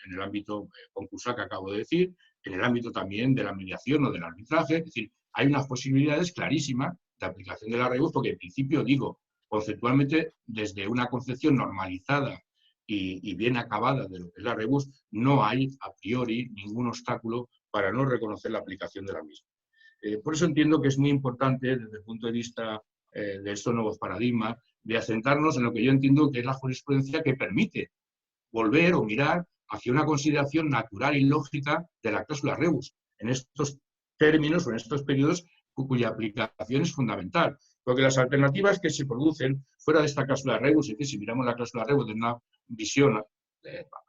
Speaker 1: concursal que acabo de decir, en el ámbito también de la mediación o del arbitraje. Es decir, hay unas posibilidades clarísimas de aplicación de la rebus, porque en principio digo, conceptualmente, desde una concepción normalizada y bien acabada de lo que es la rebus, no hay a priori ningún obstáculo para no reconocer la aplicación de la misma. Por eso entiendo que es muy importante, desde el punto de vista de estos nuevos paradigmas, de asentarnos en lo que yo entiendo que es la jurisprudencia que permite volver o mirar hacia una consideración natural y lógica de la cláusula rebus, en estos términos o en estos periodos cuya aplicación es fundamental. Porque las alternativas que se producen fuera de esta cláusula rebus, es decir, si miramos la cláusula rebus de una visión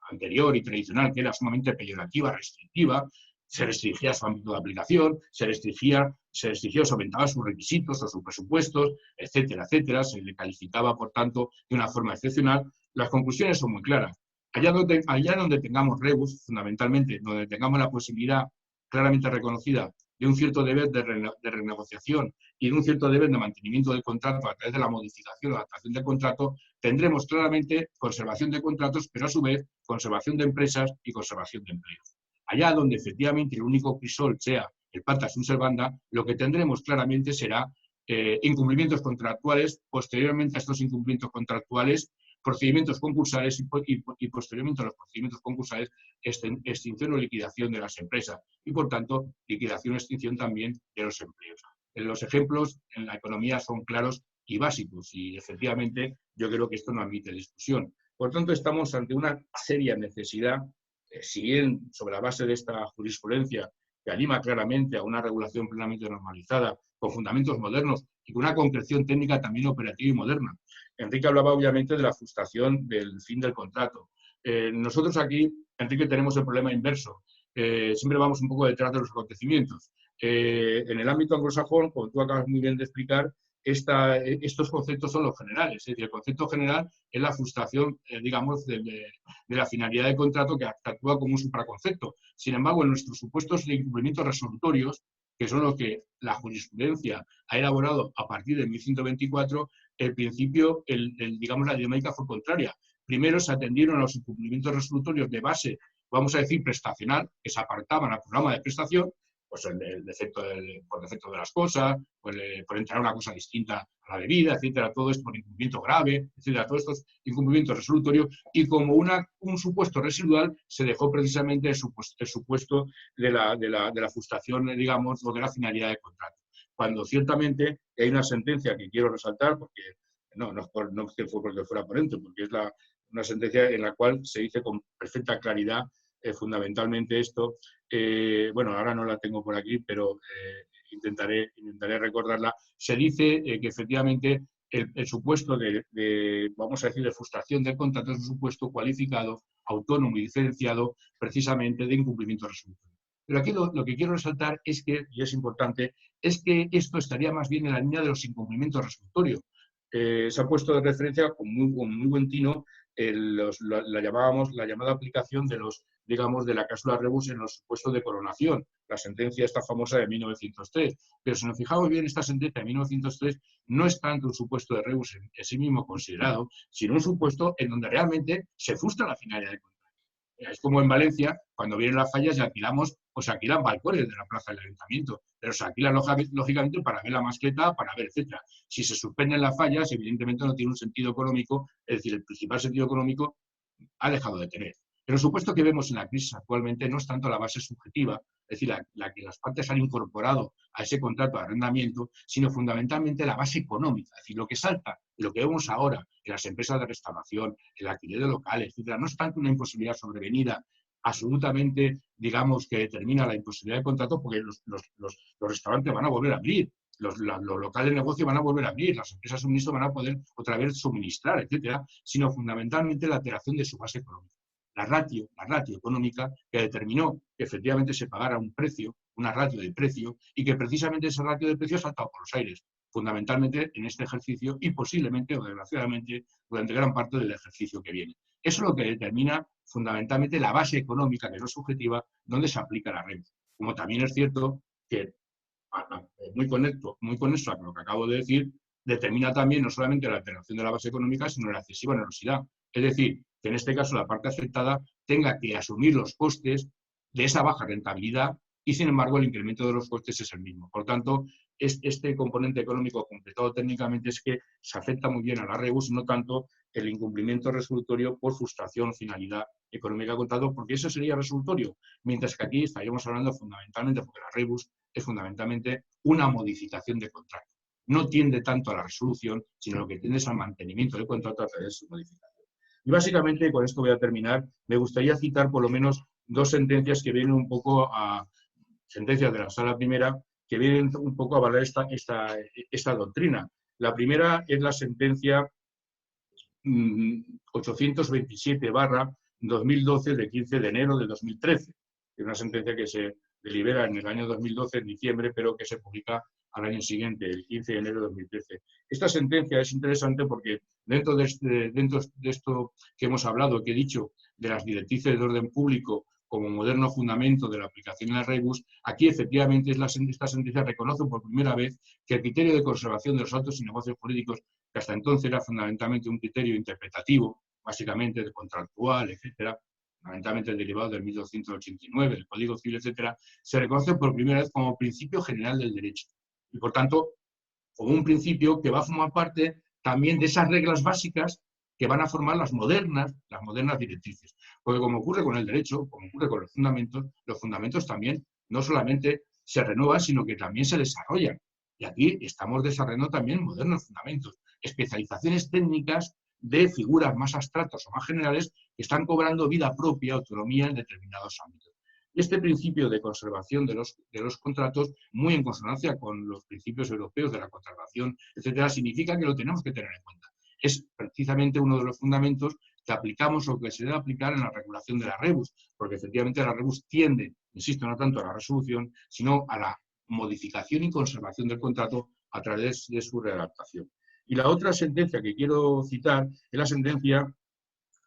Speaker 1: anterior y tradicional, que era sumamente peyorativa, restrictiva, se restringía su ámbito de aplicación, se restringía o se aumentaban sus requisitos o sus presupuestos, etcétera, etcétera, se le calificaba, por tanto, de una forma excepcional. Las conclusiones son muy claras. Allá donde tengamos rebus, fundamentalmente, donde tengamos la posibilidad claramente reconocida de un cierto deber de renegociación y de un cierto deber de mantenimiento del contrato a través de la modificación o adaptación del contrato, tendremos claramente conservación de contratos, pero a su vez conservación de empresas y conservación de empleos. Allá donde efectivamente el único crisol sea el pacta sunt servanda, lo que tendremos claramente será incumplimientos contractuales, posteriormente a estos incumplimientos contractuales, procedimientos concursales y posteriormente a los procedimientos concursales, extinción o liquidación de las empresas y, por tanto, liquidación o extinción también de los empleos. Los ejemplos en la economía son claros y básicos y, efectivamente, yo creo que esto no admite discusión. Por tanto, estamos ante una seria necesidad, si bien sobre la base de esta jurisprudencia que anima claramente a una regulación plenamente normalizada, con fundamentos modernos y con una concreción técnica también operativa y moderna. Enrique hablaba obviamente de la frustración del fin del contrato. Nosotros aquí, Enrique, tenemos el problema inverso. Siempre vamos un poco detrás de los acontecimientos. En el ámbito anglosajón, como tú acabas muy bien de explicar, estos conceptos son los generales. Es decir, el concepto general es la frustración, digamos, de la finalidad del contrato que actúa como un supraconcepto. Sin embargo, en nuestros supuestos de incumplimientos resolutorios, que son los que la jurisprudencia ha elaborado a partir de 1124, el principio, digamos, la dinámica fue contraria. Primero se atendieron a los incumplimientos resolutorios de base, vamos a decir, prestacional, que se apartaban al programa de prestación, pues por defecto de las cosas, pues, por entrar una cosa distinta a la debida, etcétera, todo esto por incumplimiento grave, etcétera, todos estos incumplimientos resolutorios, y como un supuesto residual se dejó precisamente el supuesto de la frustración, digamos, o de la finalidad del contrato. Cuando ciertamente hay una sentencia que quiero resaltar, porque no es que fue porque fuera ponente, porque es una sentencia en la cual se dice con perfecta claridad fundamentalmente esto. Bueno, ahora no la tengo por aquí, pero intentaré recordarla. Se dice que efectivamente el supuesto vamos a decir, de frustración del contrato es un supuesto cualificado, autónomo y diferenciado precisamente de incumplimiento resolutorio. Pero aquí lo que quiero resaltar es que, y es importante, es que esto estaría más bien en la línea de los incumplimientos resolutorios. Se ha puesto de referencia con muy buen tino la llamada aplicación de la cláusula rebus en los supuestos de coronación, la sentencia esta famosa de 1903. Pero si nos fijamos bien, esta sentencia de 1903 no es tanto un supuesto de rebus en sí mismo considerado, sino un supuesto en donde realmente se frustra la finalidad del contrato. Es como en Valencia, cuando vienen las fallas y alquilamos, pues se alquilan balcones de la plaza del ayuntamiento, pero se alquilan lógicamente para ver la mascleta, para ver, etcétera. Si se suspenden las fallas, evidentemente no tiene un sentido económico, es decir, el principal sentido económico ha dejado de tener. Pero el supuesto que vemos en la crisis actualmente no es tanto la base subjetiva, es decir, la que las partes han incorporado a ese contrato de arrendamiento, sino fundamentalmente la base económica. Es decir, lo que salta y lo que vemos ahora en las empresas de restauración, el alquiler de locales, etcétera, no es tanto una imposibilidad sobrevenida absolutamente, digamos, que determina la imposibilidad de contrato, porque los restaurantes van a volver a abrir, los locales de negocio van a volver a abrir, las empresas de suministro van a poder otra vez suministrar, etcétera, sino fundamentalmente la alteración de su base económica. La ratio económica que determinó que efectivamente se pagara un precio, una ratio de precio, y que precisamente esa ratio de precio ha saltado por los aires, fundamentalmente en este ejercicio y posiblemente o desgraciadamente durante gran parte del ejercicio que viene. Eso es lo que determina fundamentalmente la base económica, que no es subjetiva, donde se aplica la renta. Como también es cierto que, muy conexo a lo que acabo de decir, determina también no solamente la alteración de la base económica, sino la excesiva onerosidad. Es decir, que en este caso la parte afectada tenga que asumir los costes de esa baja rentabilidad y, sin embargo, el incremento de los costes es el mismo. Por tanto, este componente económico completado técnicamente es que se afecta muy bien a la rebus, no tanto el incumplimiento resolutorio por frustración, finalidad económica contrato, porque eso sería resolutorio, mientras que aquí estaríamos hablando fundamentalmente, porque la rebus es fundamentalmente una modificación de contrato. No tiende tanto a la resolución, sino lo que tiende es al mantenimiento del contrato a través de su modificación. Y básicamente, con esto voy a terminar, me gustaría citar por lo menos dos sentencias que vienen un poco sentencias de la Sala Primera, que vienen un poco a avalar esta doctrina. La primera es la sentencia 827/2012 de 15 de enero de 2013. Es una sentencia que se delibera en el año 2012, en diciembre, pero que se publica al año siguiente, el 15 de enero de 2013. Esta sentencia es interesante porque dentro de esto que hemos hablado, que he dicho, de las directrices de orden público como moderno fundamento de la aplicación de la rebus, aquí efectivamente esta sentencia reconoce por primera vez que el criterio de conservación de los actos y negocios jurídicos, que hasta entonces era fundamentalmente un criterio interpretativo, básicamente de contractual, etcétera, fundamentalmente derivado del 1289, del Código Civil, etcétera, se reconoce por primera vez como principio general del derecho. Y, por tanto, como un principio que va a formar parte también de esas reglas básicas que van a formar las modernas directrices. Porque como ocurre con el derecho, como ocurre con los fundamentos también no solamente se renuevan, sino que también se desarrollan. Y aquí estamos desarrollando también modernos fundamentos, especializaciones técnicas de figuras más abstractas o más generales que están cobrando vida propia, autonomía en determinados ámbitos. Este principio de conservación de los contratos, muy en consonancia con los principios europeos de la conservación, etcétera, significa que lo tenemos que tener en cuenta. Es precisamente uno de los fundamentos que aplicamos o que se debe aplicar en la regulación de la rebus, porque efectivamente la rebus tiende, insisto, no tanto a la resolución, sino a la modificación y conservación del contrato a través de su readaptación. Y la otra sentencia que quiero citar es la sentencia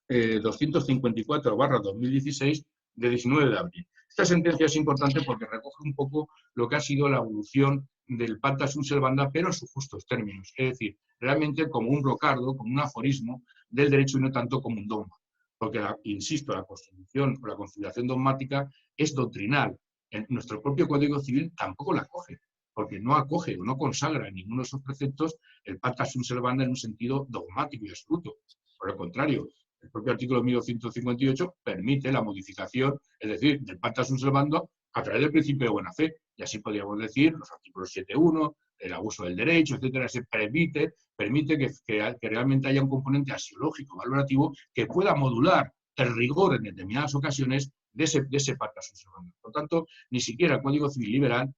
Speaker 1: 254/2016 de 19 de abril. Esta sentencia es importante porque recoge un poco lo que ha sido la evolución del pacta sunt servanda, pero en sus justos términos. Es decir, realmente como un brocardo, como un aforismo del derecho y no tanto como un dogma. Porque, insisto, la Constitución o la configuración dogmática es doctrinal. En nuestro propio Código Civil tampoco la acoge, porque no acoge o no consagra en ninguno de esos preceptos el pacta sunt servanda en un sentido dogmático y absoluto. Por el contrario, el propio artículo 1158 permite la modificación, es decir, del pacta sunt servanda a través del principio de buena fe. Y así podríamos decir los artículos 7.1, el abuso del derecho, etcétera, se permite que realmente haya un componente axiológico, valorativo, que pueda modular el rigor en determinadas ocasiones de ese pacta sunt servanda. Por tanto, ni siquiera el Código Civil Liberal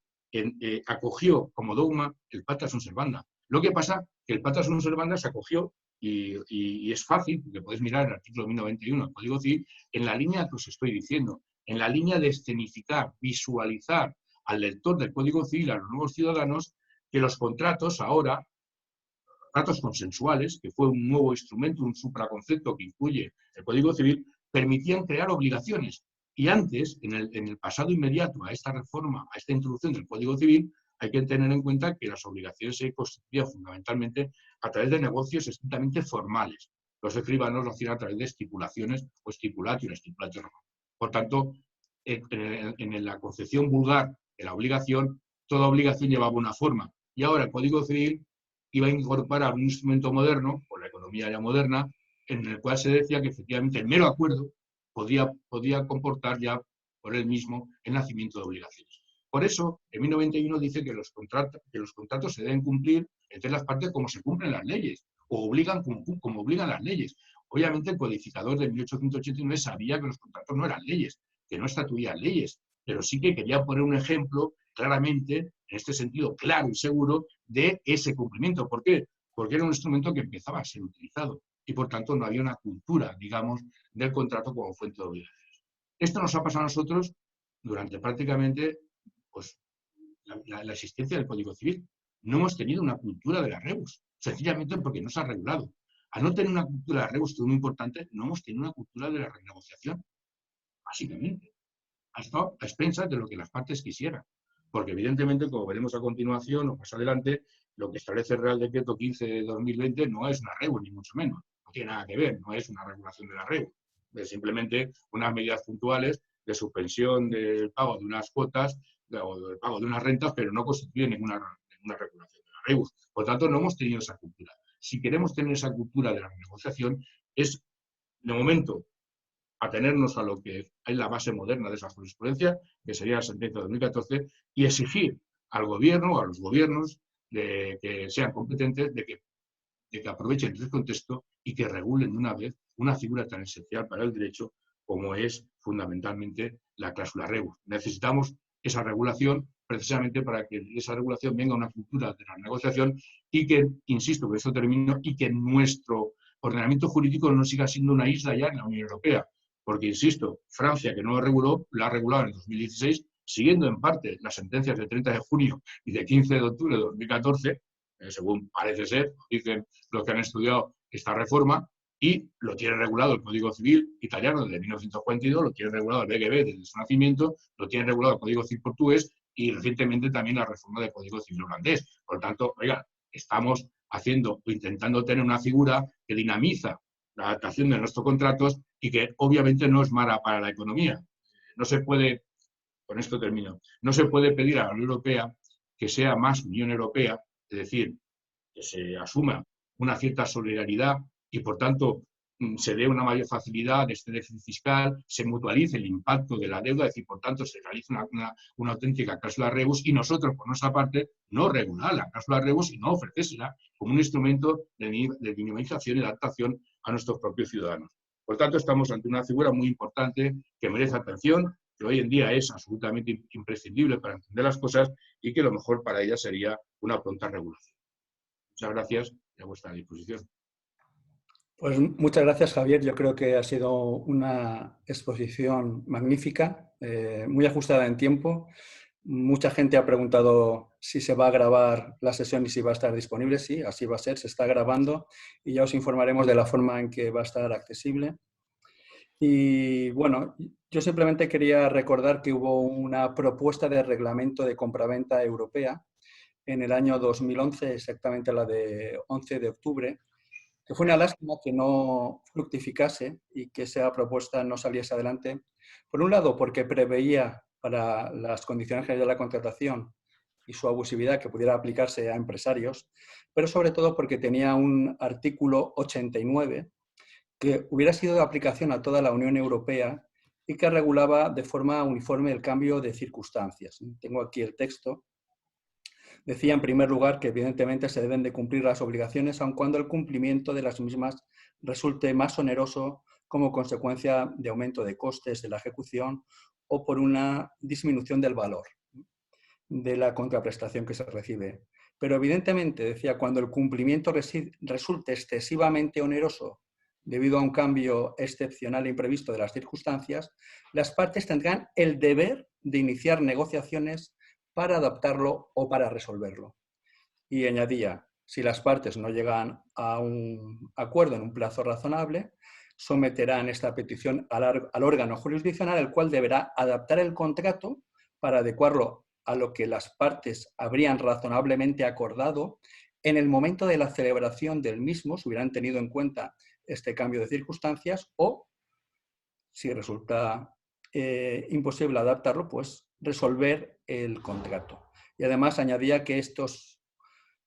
Speaker 1: acogió como dogma el pacta sunt servanda. Lo que pasa que el pacta sunt servanda se acogió y es fácil, porque podéis mirar el artículo 1091 del Código Civil, en la línea que os estoy diciendo, en la línea de escenificar, visualizar al lector del Código Civil, a los nuevos ciudadanos, que los contratos ahora, contratos consensuales, que fue un nuevo instrumento, un supraconcepto que incluye el Código Civil, permitían crear obligaciones. Y antes, en el pasado inmediato a esta reforma, a esta introducción del Código Civil, hay que tener en cuenta que las obligaciones se constituían fundamentalmente a través de negocios estrictamente formales. Los escribanos lo hacían a través de estipulaciones o stipulatio romano. Por tanto, en la concepción vulgar de la obligación, toda obligación llevaba una forma. Y ahora el Código Civil iba a incorporar un instrumento moderno, por la economía ya moderna, en el cual se decía que efectivamente el mero acuerdo podía comportar ya por él mismo el nacimiento de obligaciones. Por eso, en 1091 dice que los contratos se deben cumplir entre las partes como se cumplen las leyes, o obligan como obligan las leyes. Obviamente el codificador de 1889 sabía que los contratos no eran leyes, que no estatuían leyes, pero sí que quería poner un ejemplo claramente, en este sentido claro y seguro, de ese cumplimiento. ¿Por qué? Porque era un instrumento que empezaba a ser utilizado y por tanto no había una cultura, digamos, del contrato como fuente de obligaciones. Esto nos ha pasado a nosotros durante prácticamente pues, la existencia del Código Civil. No hemos tenido una cultura de la rebus, sencillamente porque no se ha regulado. Al no tener una cultura de la rebus, que es muy importante, no hemos tenido una cultura de la renegociación, básicamente. Ha estado a expensas de lo que las partes quisieran. Porque evidentemente, como veremos a continuación o más adelante, lo que establece el Real Decreto 15 de 2020 no es una rebus, ni mucho menos. No tiene nada que ver, no es una regulación de la rebus. Es simplemente unas medidas puntuales de suspensión del pago de unas cuotas o del pago de unas rentas, pero no constituye ninguna regulación de la rebus. Por tanto, no hemos tenido esa cultura. Si queremos tener esa cultura de la negociación, es, de momento, atenernos a lo que es la base moderna de esa jurisprudencia, que sería la sentencia de 2014, y exigir al gobierno o a los gobiernos que sean competentes de que aprovechen este contexto y que regulen de una vez una figura tan esencial para el derecho como es fundamentalmente la cláusula rebus. Necesitamos esa regulación precisamente para que esa regulación venga a una cultura de la negociación y que, insisto, con esto termino, y que nuestro ordenamiento jurídico no siga siendo una isla ya en la Unión Europea. Porque, insisto, Francia, que no lo reguló, la ha regulado en el 2016, siguiendo en parte las sentencias del 30 de junio y del 15 de octubre de 2014, según parece ser, dicen los que han estudiado esta reforma, y lo tiene regulado el Código Civil italiano desde 1942, lo tiene regulado el BGB desde su nacimiento, lo tiene regulado el Código Civil portugués y recientemente también la reforma del Código Civil holandés. Por tanto, oiga, estamos haciendo o intentando tener una figura que dinamiza la adaptación de nuestros contratos y que obviamente no es mala para la economía. No se puede, con esto termino, no se puede pedir a la Unión Europea que sea más Unión Europea, es decir, que se asuma una cierta solidaridad y por tanto se dé una mayor facilidad de este déficit fiscal, se mutualice el impacto de la deuda, es decir, por tanto se realice una auténtica cláusula rebus y nosotros, por nuestra parte, no regular la cláusula rebus y no ofrecérsela como un instrumento de minimización y de adaptación a nuestros propios ciudadanos. Por tanto, estamos ante una figura muy importante que merece atención, que hoy en día es absolutamente imprescindible para entender las cosas y que lo mejor para ella sería una pronta regulación. Muchas gracias y a vuestra disposición.
Speaker 3: Pues muchas gracias, Javier. Yo creo que ha sido una exposición magnífica, muy ajustada en tiempo. Mucha gente ha preguntado si se va a grabar la sesión y si va a estar disponible. Sí, así va a ser, se está grabando y ya os informaremos de la forma en que va a estar accesible. Y bueno, yo simplemente quería recordar que hubo una propuesta de reglamento de compraventa europea en el año 2011, exactamente la de 11 de octubre, que fue una lástima que no fructificase y que esa propuesta no saliese adelante. Por un lado, porque preveía para las condiciones generales de la contratación y su abusividad que pudiera aplicarse a empresarios, pero sobre todo porque tenía un artículo 89 que hubiera sido de aplicación a toda la Unión Europea y que regulaba de forma uniforme el cambio de circunstancias. Tengo aquí el texto. Decía, en primer lugar, que evidentemente se deben de cumplir las obligaciones, aun cuando el cumplimiento de las mismas resulte más oneroso como consecuencia de aumento de costes de la ejecución o por una disminución del valor de la contraprestación que se recibe. Pero evidentemente, decía, cuando el cumplimiento resulte excesivamente oneroso debido a un cambio excepcional e imprevisto de las circunstancias, las partes tendrán el deber de iniciar negociaciones para adaptarlo o para resolverlo. Y añadía, si las partes no llegan a un acuerdo en un plazo razonable, someterán esta petición al órgano jurisdiccional, el cual deberá adaptar el contrato para adecuarlo a lo que las partes habrían razonablemente acordado en el momento de la celebración del mismo, si hubieran tenido en cuenta este cambio de circunstancias, o si resulta imposible adaptarlo, pues resolver el contrato. Y además añadía que estos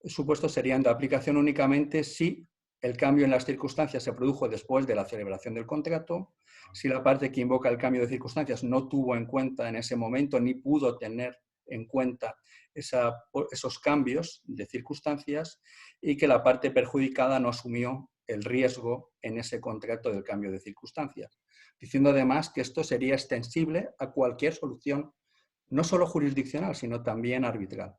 Speaker 3: supuestos serían de aplicación únicamente si el cambio en las circunstancias se produjo después de la celebración del contrato, si la parte que invoca el cambio de circunstancias no tuvo en cuenta en ese momento ni pudo tener en cuenta esos cambios de circunstancias y que la parte perjudicada no asumió el riesgo en ese contrato del cambio de circunstancias, diciendo además que esto sería extensible a cualquier solución, no solo jurisdiccional, sino también arbitral.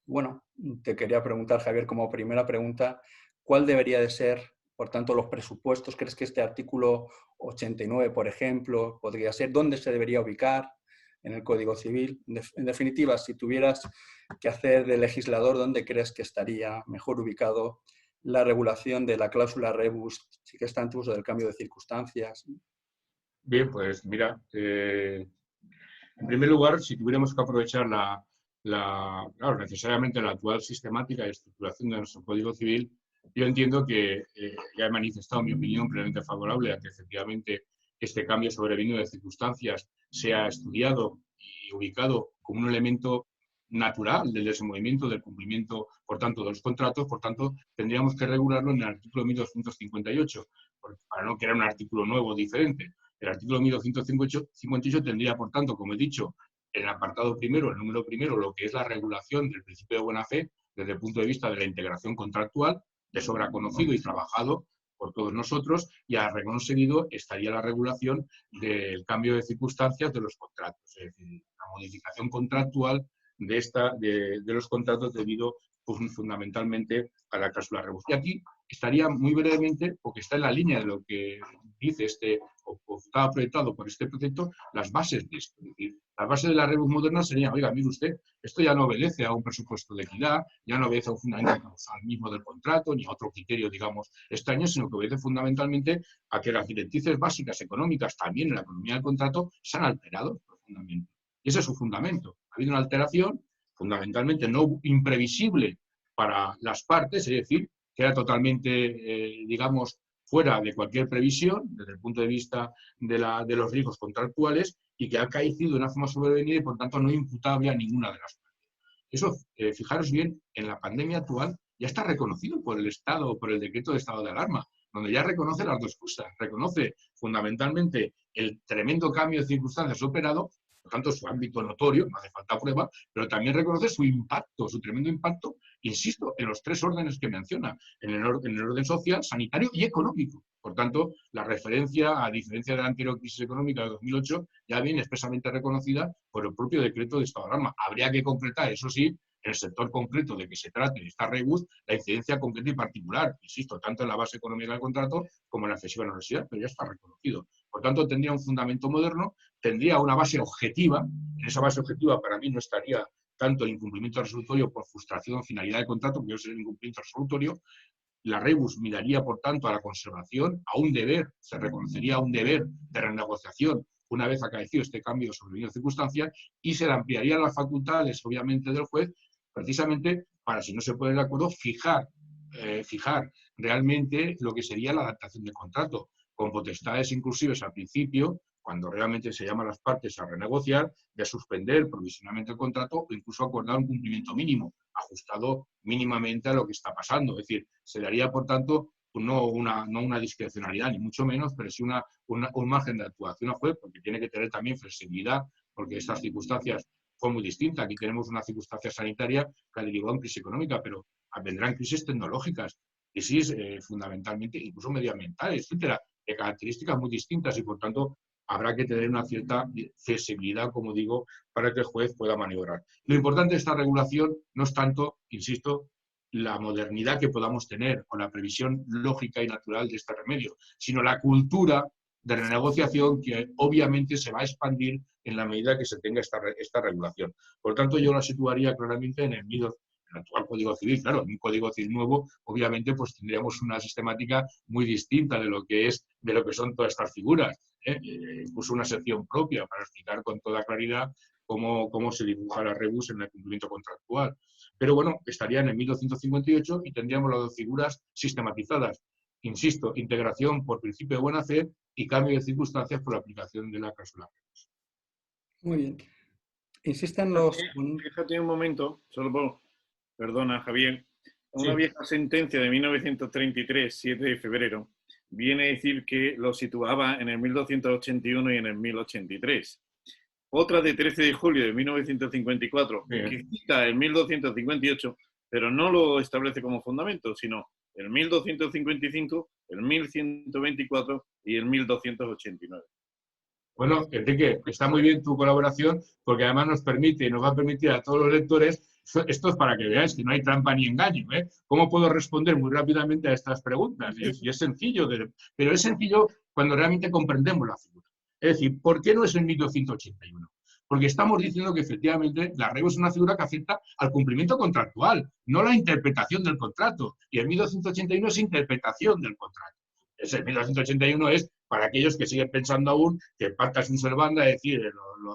Speaker 3: Bueno, te quería preguntar, Javier, como primera pregunta, ¿cuál debería de ser, por tanto, los presupuestos? ¿Crees que este artículo 89, por ejemplo, podría ser? ¿Dónde se debería ubicar en el Código Civil? En definitiva, si tuvieras que hacer de legislador, ¿dónde crees que estaría mejor ubicado la regulación de la cláusula rebus, si que está en uso del cambio de circunstancias?
Speaker 1: Bien, pues mira, en primer lugar, si tuviéramos que aprovechar claro, necesariamente la actual sistemática y estructuración de nuestro Código Civil, yo entiendo que ya he manifestado mi opinión plenamente favorable a que efectivamente este cambio sobrevenido de circunstancias sea estudiado y ubicado como un elemento natural del desenvolvimiento, del cumplimiento, por tanto, de los contratos. Por tanto, tendríamos que regularlo en el artículo 1258, para no crear un artículo nuevo diferente. El artículo 1258 tendría, por tanto, como he dicho, en el apartado primero, el número primero, lo que es la regulación del principio de buena fe desde el punto de vista de la integración contractual, de sobra conocido y trabajado por todos nosotros, y a renglón seguido estaría la regulación del cambio de circunstancias de los contratos, es decir, la modificación contractual de los contratos debido pues, fundamentalmente a la cláusula rebus. Y aquí estaría muy brevemente, porque está en la línea de lo que dice o estaba proyectado por este proyecto, las bases de esto. Es decir, las bases de la rebus moderna serían, oiga, mire usted, esto ya no obedece a un presupuesto de equidad, ya no obedece a un fundamento causal mismo del contrato, ni a otro criterio, digamos, extraño, sino que obedece fundamentalmente a que las directrices básicas económicas, también en la economía del contrato, se han alterado profundamente. Y ese es su fundamento. Ha habido una alteración fundamentalmente no imprevisible para las partes, es decir, que era totalmente, digamos, fuera de cualquier previsión desde el punto de vista de los riesgos contractuales y que ha caído de una forma sobrevenida y, por tanto, no imputable a ninguna de las partes. Eso, fijaros bien, en la pandemia actual ya está reconocido por el Estado o por el decreto de estado de alarma, donde ya reconoce las dos cosas. Reconoce fundamentalmente el tremendo cambio de circunstancias operado, por tanto, su ámbito notorio, no hace falta prueba, pero también reconoce su impacto, su tremendo impacto, insisto, en los tres órdenes que menciona, en el orden social, sanitario y económico. Por tanto, la referencia, a diferencia de la anterior crisis económica de 2008, ya viene expresamente reconocida por el propio decreto de estado de alarma. Habría que concretar, eso sí, en el sector concreto de que se trate esta rebus, la incidencia concreta y particular, insisto, tanto en la base económica del contrato como en la excesiva necesidad, pero ya está reconocido. Por tanto, tendría un fundamento moderno, tendría una base objetiva. En esa base objetiva para mí no estaría tanto el incumplimiento resolutorio por frustración o finalidad de contrato, que es el incumplimiento resolutorio. La rebus miraría, por tanto, a la conservación, a un deber, se reconocería un deber de renegociación una vez acaecido este cambio sobre las circunstancias, y se le ampliarían las facultades, obviamente, del juez, precisamente para, si no se pone de acuerdo, fijar realmente lo que sería la adaptación del contrato, con potestades inclusives al principio, cuando realmente se llaman las partes a renegociar, de suspender provisionalmente el contrato o incluso acordar un cumplimiento mínimo, ajustado mínimamente a lo que está pasando. Es decir, se daría, por tanto, no una discrecionalidad, ni mucho menos, pero sí un margen de actuación al juez, porque tiene que tener también flexibilidad, porque estas circunstancias fue muy distinta. Aquí tenemos una circunstancia sanitaria que ha derivado en crisis económica, pero vendrán crisis tecnológicas, crisis fundamentalmente, incluso medioambientales, etcétera, de características muy distintas y, por tanto, habrá que tener una cierta flexibilidad, como digo, para que el juez pueda maniobrar. Lo importante de esta regulación no es tanto, insisto, la modernidad que podamos tener o la previsión lógica y natural de este remedio, sino la cultura de renegociación que obviamente se va a expandir en la medida que se tenga esta regulación. Por tanto, yo la situaría claramente en el actual Código Civil. Claro, en un Código Civil nuevo, obviamente, pues tendríamos una sistemática muy distinta de lo que son todas estas figuras, incluso una sección propia para explicar con toda claridad cómo se dibuja la rebus en el cumplimiento contractual. Pero bueno, estaría en el 1258 y tendríamos las dos figuras sistematizadas. Insisto, integración por principio de buena fe y cambio de circunstancias por la aplicación de la cláusula.
Speaker 3: Muy bien. Insisten los...
Speaker 2: Fíjate un momento, perdona, Javier. Una
Speaker 1: Sí.
Speaker 2: vieja sentencia de 1933, 7 de febrero, viene a decir que lo situaba en el 1281 y en el 1083. Otra de 13 de julio de 1954, que cita el 1258, pero no lo establece como fundamento, sino el 1255, el 1124 y el 1289.
Speaker 1: Bueno, Enrique, está muy bien tu colaboración porque además nos va a permitir a todos los lectores, esto es para que veáis que no hay trampa ni engaño, cómo puedo responder muy rápidamente a estas preguntas. Y es sencillo, pero es sencillo cuando realmente comprendemos la figura. Es decir, ¿por qué no es el 1281? Porque estamos diciendo que efectivamente la rebus es una figura que afecta al cumplimiento contractual, no la interpretación del contrato. Y el 1281 es interpretación del contrato. El 1281 es para aquellos que siguen pensando aún que pacta sunt servanda, es decir,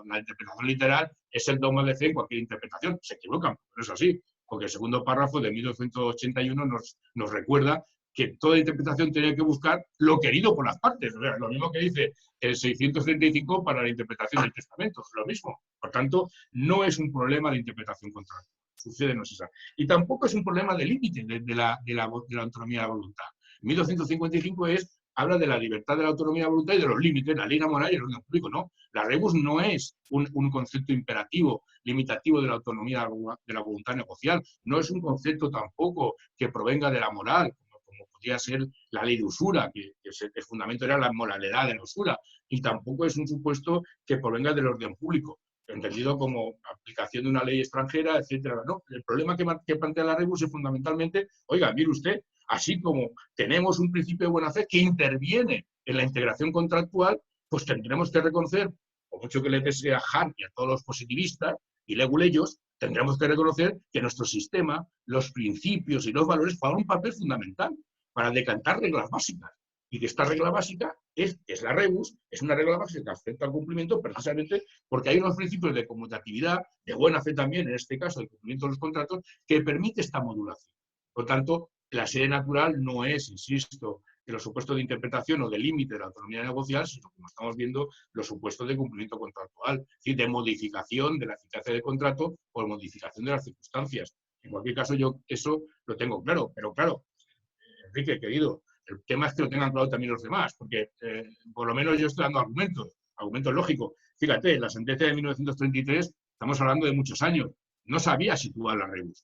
Speaker 1: la interpretación literal es el dogma de fe en cualquier interpretación. Se equivocan, pero es así, porque el segundo párrafo de 1281 nos recuerda que toda interpretación tiene que buscar lo querido por las partes. O sea, lo mismo que dice el 635 para la interpretación del testamento, es lo mismo. Por tanto, no es un problema de interpretación contractual. Sucede, no es esa. Y tampoco es un problema de límite de la autonomía de la voluntad. 1255 habla de la libertad de la autonomía de la voluntad y de los límites, la ley moral y el orden público. No, la rebus no es un concepto imperativo, limitativo de la autonomía de la voluntad negocial. No es un concepto tampoco que provenga de la moral, como podría ser la ley de usura, que el fundamento era la moralidad de la usura. Y tampoco es un supuesto que provenga del orden público, entendido como aplicación de una ley extranjera, etcétera. No, el problema que plantea la rebus es fundamentalmente, oiga, mire usted, así como tenemos un principio de buena fe que interviene en la integración contractual, pues tendremos que reconocer, por mucho que le pese a Hart y a todos los positivistas y leguleyos, tendremos que reconocer que nuestro sistema, los principios y los valores juegan un papel fundamental para decantar reglas básicas. Y que esta regla básica es la rebus, es una regla básica que afecta al cumplimiento precisamente porque hay unos principios de conmutatividad, de buena fe también, en este caso, el cumplimiento de los contratos, que permite esta modulación. Por tanto, la serie natural no es, insisto, de los supuestos de interpretación o de límite de la autonomía negocial, sino, como estamos viendo, los supuestos de cumplimiento contractual, es decir, de modificación de la eficacia del contrato o de modificación de las circunstancias. En cualquier caso, yo eso lo tengo claro, pero claro, Enrique, querido, el tema es que lo tengan claro también los demás, porque por lo menos yo estoy dando argumentos lógicos. Fíjate, la sentencia de 1933, estamos hablando de muchos años, no sabía situar la rebus.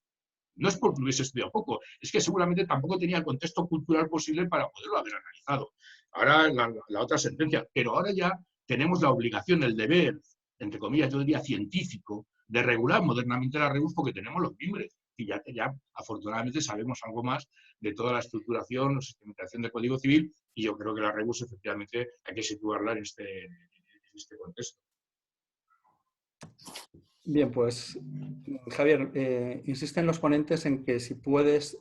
Speaker 1: No es porque hubiese estudiado poco, es que seguramente tampoco tenía el contexto cultural posible para poderlo haber analizado. Ahora la otra sentencia, pero ahora ya tenemos la obligación, el deber, entre comillas, yo diría científico, de regular modernamente la rebus porque tenemos los mimbres. Y ya afortunadamente sabemos algo más de toda la estructuración o sistematización del Código Civil y yo creo que la rebus efectivamente hay que situarla en este contexto.
Speaker 3: Bien, pues Javier, insisten los ponentes en que si puedes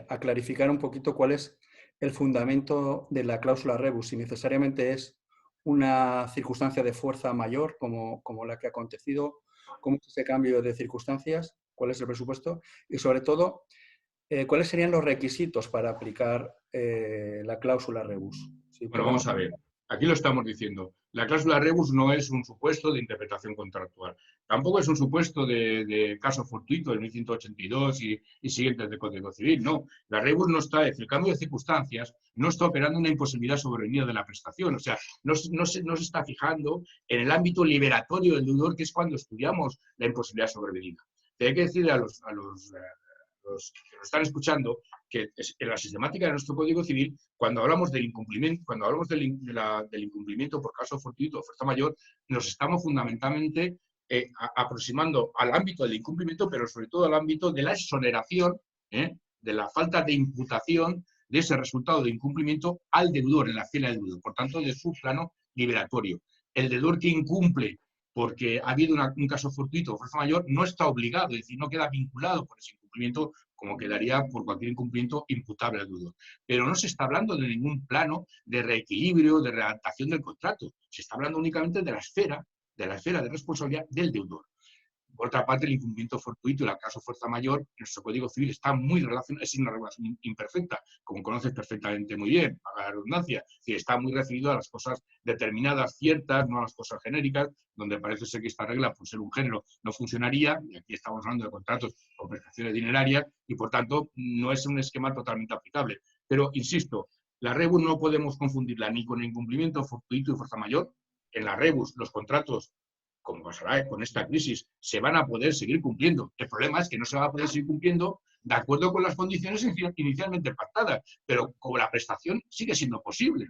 Speaker 3: aclarificar un poquito cuál es el fundamento de la cláusula rebus, si necesariamente es una circunstancia de fuerza mayor como la que ha acontecido, cómo es ese cambio de circunstancias, cuál es el presupuesto y sobre todo cuáles serían los requisitos para aplicar la cláusula rebus.
Speaker 1: Bueno, vamos a ver. Aquí lo estamos diciendo. La cláusula rebus no es un supuesto de interpretación contractual. Tampoco es un supuesto de caso fortuito del 1182 y siguientes del Código Civil. No, la rebus no está, el cambio de circunstancias no está operando una imposibilidad sobrevenida de la prestación. O sea, no se está fijando en el ámbito liberatorio del deudor, que es cuando estudiamos la imposibilidad sobrevenida. Te hay que decir a los que nos están escuchando que en la sistemática de nuestro Código Civil, cuando hablamos del incumplimiento, del incumplimiento por caso fortuito o fuerza mayor, nos estamos fundamentalmente aproximando al ámbito del incumplimiento, pero sobre todo al ámbito de la exoneración, de la falta de imputación de ese resultado de incumplimiento al deudor, en la acción del deudor, por tanto, de su plano liberatorio. El deudor que incumple porque ha habido un caso fortuito o fuerza mayor, no está obligado, es decir, no queda vinculado por ese incumplimiento como quedaría por cualquier incumplimiento imputable al deudor. Pero no se está hablando de ningún plano de reequilibrio, de readaptación del contrato. Se está hablando únicamente de la esfera de responsabilidad del deudor. Por otra parte, el incumplimiento fortuito y el caso fuerza mayor, en nuestro Código Civil está muy relacionado, es una regulación imperfecta, como conoces perfectamente muy bien, para la redundancia, es decir, está muy referido a las cosas determinadas, ciertas, no a las cosas genéricas, donde parece ser que esta regla, por ser un género, no funcionaría, y aquí estamos hablando de contratos o prestaciones dinerarias, y por tanto no es un esquema totalmente aplicable. Pero, insisto, la rebus no podemos confundirla ni con el incumplimiento fortuito y fuerza mayor. En la rebus, los contratos, como pasará con esta crisis, se van a poder seguir cumpliendo. El problema es que no se va a poder seguir cumpliendo de acuerdo con las condiciones inicialmente pactadas, pero como la prestación sigue siendo posible.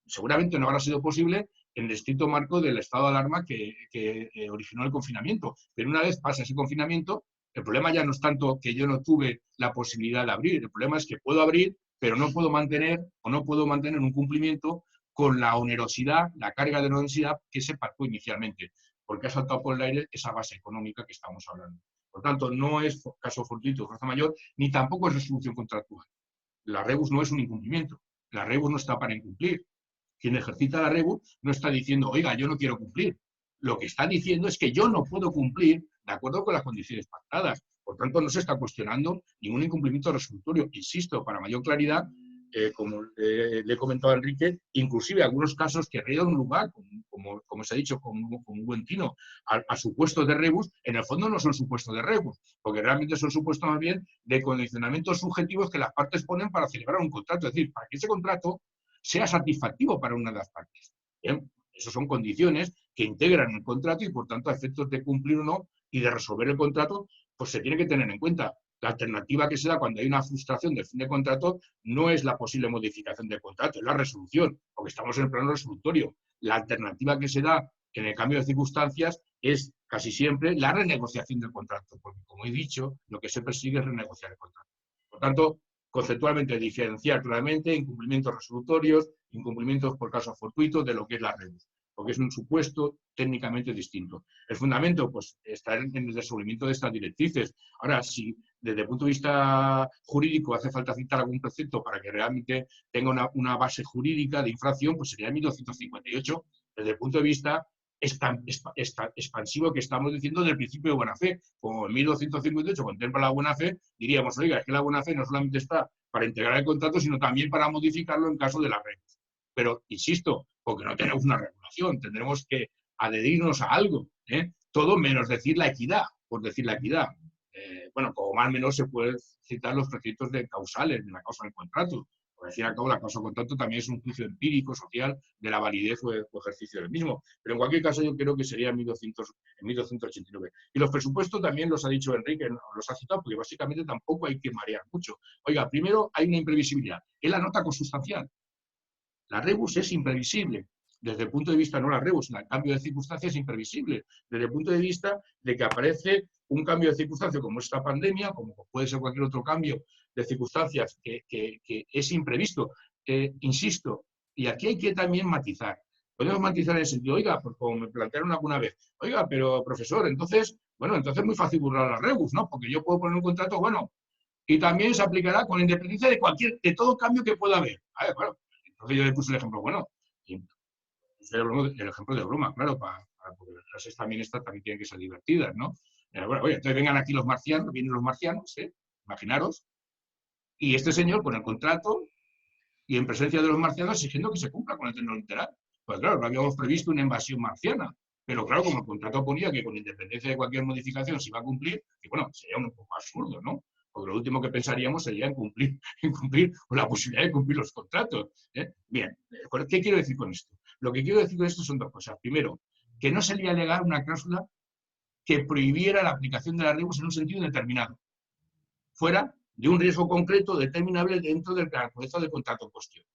Speaker 1: Seguramente no habrá sido posible en el estricto marco del estado de alarma que originó el confinamiento, pero una vez pasa ese confinamiento, el problema ya no es tanto que yo no tuve la posibilidad de abrir, el problema es que puedo abrir, pero no puedo mantener un cumplimiento con la onerosidad, la carga de onerosidad que se pactó inicialmente, porque ha saltado por el aire esa base económica que estamos hablando. Por tanto, no es caso fortuito o fuerza mayor, ni tampoco es resolución contractual. La rebus no es un incumplimiento. La rebus no está para incumplir. Quien ejercita la rebus no está diciendo, oiga, yo no quiero cumplir. Lo que está diciendo es que yo no puedo cumplir de acuerdo con las condiciones pactadas. Por tanto, no se está cuestionando ningún incumplimiento resolutorio. Insisto, para mayor claridad, como le he comentado a Enrique, inclusive algunos casos que han un lugar, como se ha dicho, con un buen tino, a supuestos de rebus, en el fondo no son supuestos de rebus, porque realmente son supuestos más bien de condicionamientos subjetivos que las partes ponen para celebrar un contrato, es decir, para que ese contrato sea satisfactivo para una de las partes. Bien, esas son condiciones que integran el contrato y, por tanto, a efectos de cumplir o no y de resolver el contrato, pues se tiene que tener en cuenta. La alternativa que se da cuando hay una frustración del fin de contrato no es la posible modificación del contrato, es la resolución, porque estamos en el plano resolutorio. La alternativa que se da en el cambio de circunstancias es casi siempre la renegociación del contrato, porque, como he dicho, lo que se persigue es renegociar el contrato. Por tanto, conceptualmente diferenciar claramente incumplimientos resolutorios, incumplimientos por caso fortuito de lo que es la rebus, porque es un supuesto técnicamente distinto. El fundamento, pues, está en el resolvimiento de estas directrices. Ahora, si desde el punto de vista jurídico hace falta citar algún precepto para que realmente tenga una base jurídica de infracción, pues sería 1258, desde el punto de vista expansivo que estamos diciendo del principio de buena fe. Como en 1258 contempla la buena fe, diríamos, oiga, es que la buena fe no solamente está para integrar el contrato, sino también para modificarlo en caso de la red. Pero, insisto, porque no tenemos una regulación, tendremos que adherirnos a algo, todo menos decir la equidad, por decir la equidad. Bueno, como más o menos se pueden citar los preceptos de causales de la causa del contrato. Por decir al cabo, la causa del contrato también es un juicio empírico, social, de la validez o ejercicio del mismo. Pero en cualquier caso, yo creo que sería en 1289. Y los presupuestos también los ha dicho Enrique, los ha citado, porque básicamente tampoco hay que marear mucho. Oiga, primero hay una imprevisibilidad. Es la nota consustancial. La rebus es imprevisible. Desde el punto de vista, no la rebus, el cambio de circunstancias es imprevisible. Desde el punto de vista de que aparece un cambio de circunstancias como esta pandemia, como puede ser cualquier otro cambio de circunstancias que es imprevisto. Insisto, y aquí hay que también matizar. Podemos matizar en el sentido, oiga, pues como me plantearon alguna vez, oiga, pero profesor, entonces es muy fácil burlar la rebus, ¿no? Porque yo puedo poner un contrato, bueno, y también se aplicará con independencia de todo cambio que pueda haber. A ver, bueno, entonces yo le puse el ejemplo, bueno, el ejemplo de broma, claro, porque las clases también tienen que ser divertidas, ¿no? Bueno, oye, entonces vengan aquí los marcianos, vienen los marcianos, imaginaros, y este señor con el contrato y en presencia de los marcianos exigiendo que se cumpla con el término literal.
Speaker 4: Pues claro, no habíamos previsto una invasión marciana. Pero claro, como el contrato ponía que con independencia de cualquier modificación se iba a cumplir, y bueno, sería un poco absurdo, ¿no? Porque lo último que pensaríamos sería en cumplir o la posibilidad de cumplir los contratos. Bien, ¿qué quiero decir con esto? Lo que quiero decir con esto son dos cosas. Primero, que no sería legal una cláusula que prohibiera la aplicación de las REBUS en un sentido determinado, fuera de un riesgo concreto determinable dentro del proceso de contrato en cuestión.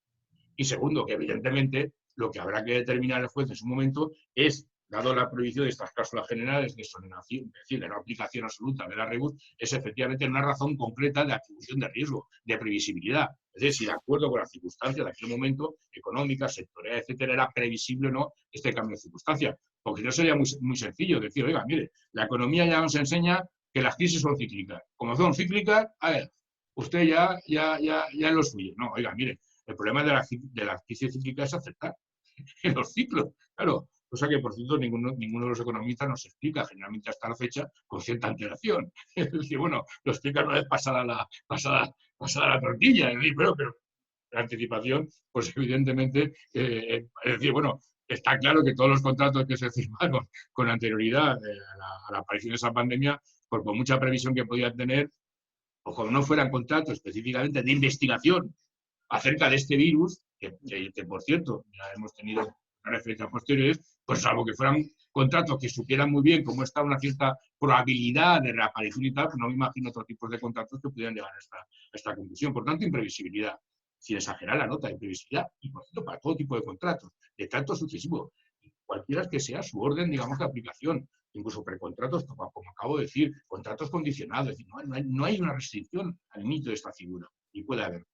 Speaker 4: Y segundo, que evidentemente lo que habrá que determinar el juez en su momento es, dado la prohibición de estas cláusulas generales de exoneración, es decir, de no aplicación absoluta de la REBUS, es efectivamente una razón concreta de atribución de riesgo, de previsibilidad. Es decir, si de acuerdo con las circunstancias de aquel momento, económicas, sectoriales, etcétera, era previsible o no este cambio de circunstancias. Porque no sería muy sencillo decir, oiga, mire, la economía ya nos enseña que las crisis son cíclicas. Como son cíclicas, a ver, usted ya lo suyo. No, oiga, mire, el problema de la crisis cíclica es aceptar en los ciclos, claro. Cosa que, por cierto, ninguno de los economistas nos explica, generalmente hasta la fecha, con cierta antelación. Es decir, bueno, lo explica una vez pasada la tortilla. Es decir, pero la anticipación, pues evidentemente, es decir, bueno, está claro que todos los contratos que se firmaron con anterioridad a la aparición de esa pandemia, por mucha previsión que podían tener, o como no fueran contratos específicamente de investigación acerca de este virus, que por cierto, ya hemos tenido referencias posteriores, pues salvo que fueran contratos que supieran muy bien cómo está una cierta probabilidad de reaparición y tal, pues no me imagino otros tipos de contratos que pudieran llegar a esta conclusión. Por tanto, imprevisibilidad, sin exagerar la nota de imprevisibilidad, y por cierto, para todo tipo de contratos, de trato sucesivo, cualquiera que sea su orden, digamos, de aplicación, incluso precontratos, como acabo de decir, contratos condicionados, es decir, no hay una restricción al inicio de esta figura, y puede haber.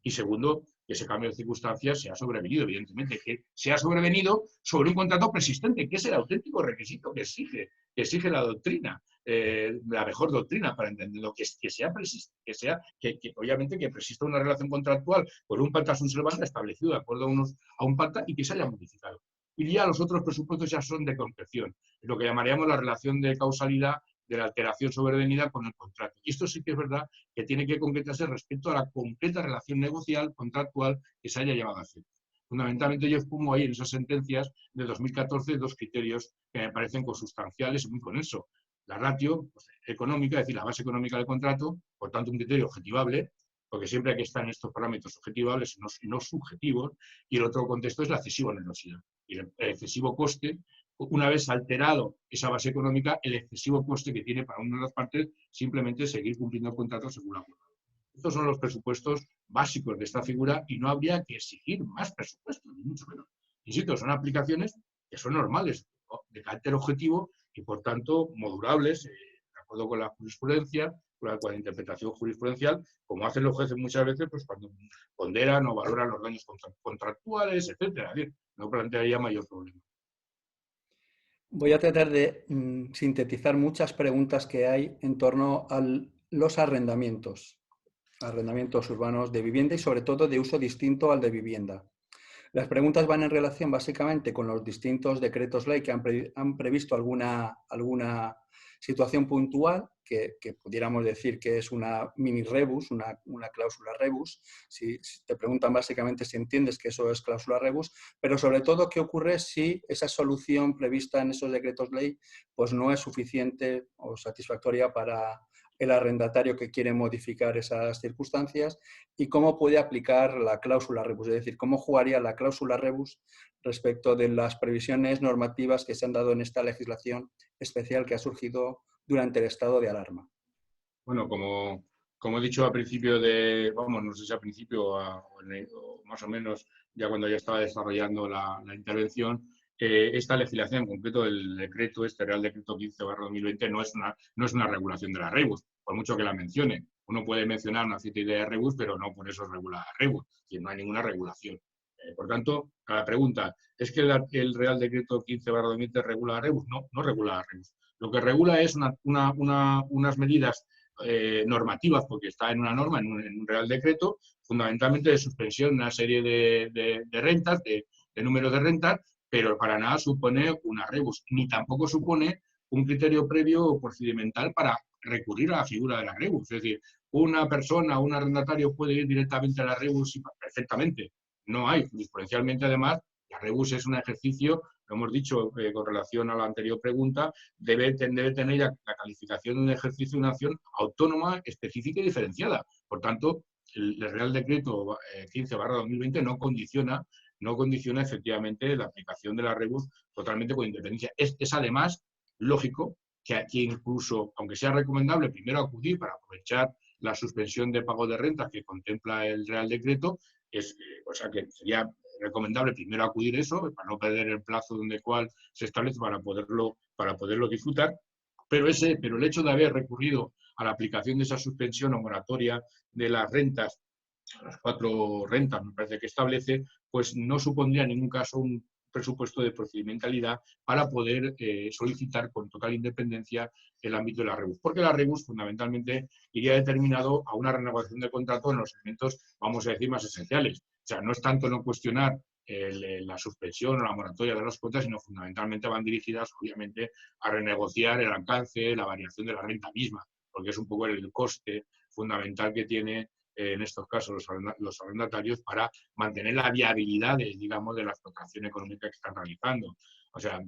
Speaker 4: Y segundo, que ese cambio de circunstancias se ha sobrevenido, evidentemente, que se ha sobrevenido sobre un contrato persistente, que es el auténtico requisito que exige la doctrina, la mejor doctrina para entenderlo, que obviamente que persista una relación contractual con un pacta sunt servanda establecido de acuerdo a un pacta y que se haya modificado. Y ya los otros presupuestos ya son de concreción, lo que llamaríamos la relación de causalidad de la alteración sobrevenida con el contrato. Y esto sí que es verdad que tiene que concretarse respecto a la concreta relación negocial, contractual, que se haya llevado a hacer. Fundamentalmente yo expongo ahí en esas sentencias de 2014 dos criterios que me parecen consustanciales y muy con eso. La ratio pues, económica, es decir, la base económica del contrato, por tanto un criterio objetivable, porque siempre hay que estar en estos parámetros objetivables y no subjetivos, y el otro contexto es la excesiva onerosidad y el excesivo coste. Una vez alterado esa base económica, el excesivo coste que tiene para una de las partes simplemente seguir cumpliendo el contrato según la acordado. Estos son los presupuestos básicos de esta figura y no habría que exigir más presupuestos, ni mucho menos. Insisto, son aplicaciones que son normales, de carácter objetivo y, por tanto, modulables, de acuerdo con la jurisprudencia, con la interpretación jurisprudencial, como hacen los jueces muchas veces, pues cuando ponderan o valoran los daños contractuales, etcétera. No plantearía mayor problema.
Speaker 3: Voy a tratar de sintetizar muchas preguntas que hay en torno a los arrendamientos urbanos de vivienda y sobre todo de uso distinto al de vivienda. Las preguntas van en relación básicamente con los distintos decretos ley que han previsto alguna situación puntual que pudiéramos decir que es una mini rebus, una cláusula rebus. Si te preguntan básicamente si entiendes que eso es cláusula rebus, pero sobre todo qué ocurre si esa solución prevista en esos decretos ley pues no es suficiente o satisfactoria para el arrendatario que quiere modificar esas circunstancias y cómo puede aplicar la cláusula rebus, es decir, cómo jugaría la cláusula rebus respecto de las previsiones normativas que se han dado en esta legislación especial que ha surgido durante el estado de alarma.
Speaker 4: Bueno, como he dicho al principio no sé si al principio o más o menos ya cuando ya estaba desarrollando la intervención, esta legislación, en concreto el decreto, Real Decreto 15/2020, no es una regulación de la REBUS, por mucho que la mencione. Uno puede mencionar una cierta idea de REBUS, pero no por eso regula la REBUS, es decir, no hay ninguna regulación. Por tanto, a la pregunta, ¿es que el Real Decreto 15/2020 regula la REBUS? No regula la REBUS. Lo que regula es unas medidas normativas, porque está en una norma, en un Real Decreto, fundamentalmente de suspensión de una serie de rentas, de número de rentas, pero para nada supone una rebus, ni tampoco supone un criterio previo o procedimental para recurrir a la figura de la rebus. Es decir, una persona, un arrendatario puede ir directamente a la rebus perfectamente. No hay, jurisprudencialmente además, La rebus es un ejercicio, lo hemos dicho con relación a la anterior pregunta, debe tener la calificación de un ejercicio de una acción autónoma, específica y diferenciada. Por tanto, el Real Decreto 15/2020 no condiciona efectivamente la aplicación de la rebus totalmente con independencia. Es además lógico que aquí incluso, aunque sea recomendable primero acudir para aprovechar la suspensión de pago de rentas que contempla el Real Decreto, o sea que sería recomendable primero acudir a eso, para no perder el plazo donde cual se establece para poderlo disfrutar, pero el hecho de haber recurrido a la aplicación de esa suspensión o moratoria de las rentas, las 4 rentas me parece que establece, pues no supondría en ningún caso un presupuesto de procedimentalidad para poder solicitar con total independencia el ámbito de la rebus. Porque la rebus fundamentalmente iría determinado a una renegociación de contrato en los elementos, vamos a decir, más esenciales. O sea, no es tanto no cuestionar la suspensión o la moratoria de las cuotas, sino fundamentalmente van dirigidas, obviamente, a renegociar el alcance, la variación de la renta misma, porque es un poco el coste fundamental que tiene en estos casos los arrendatarios para mantener la viabilidad digamos, de la explotación económica que están realizando. O sea,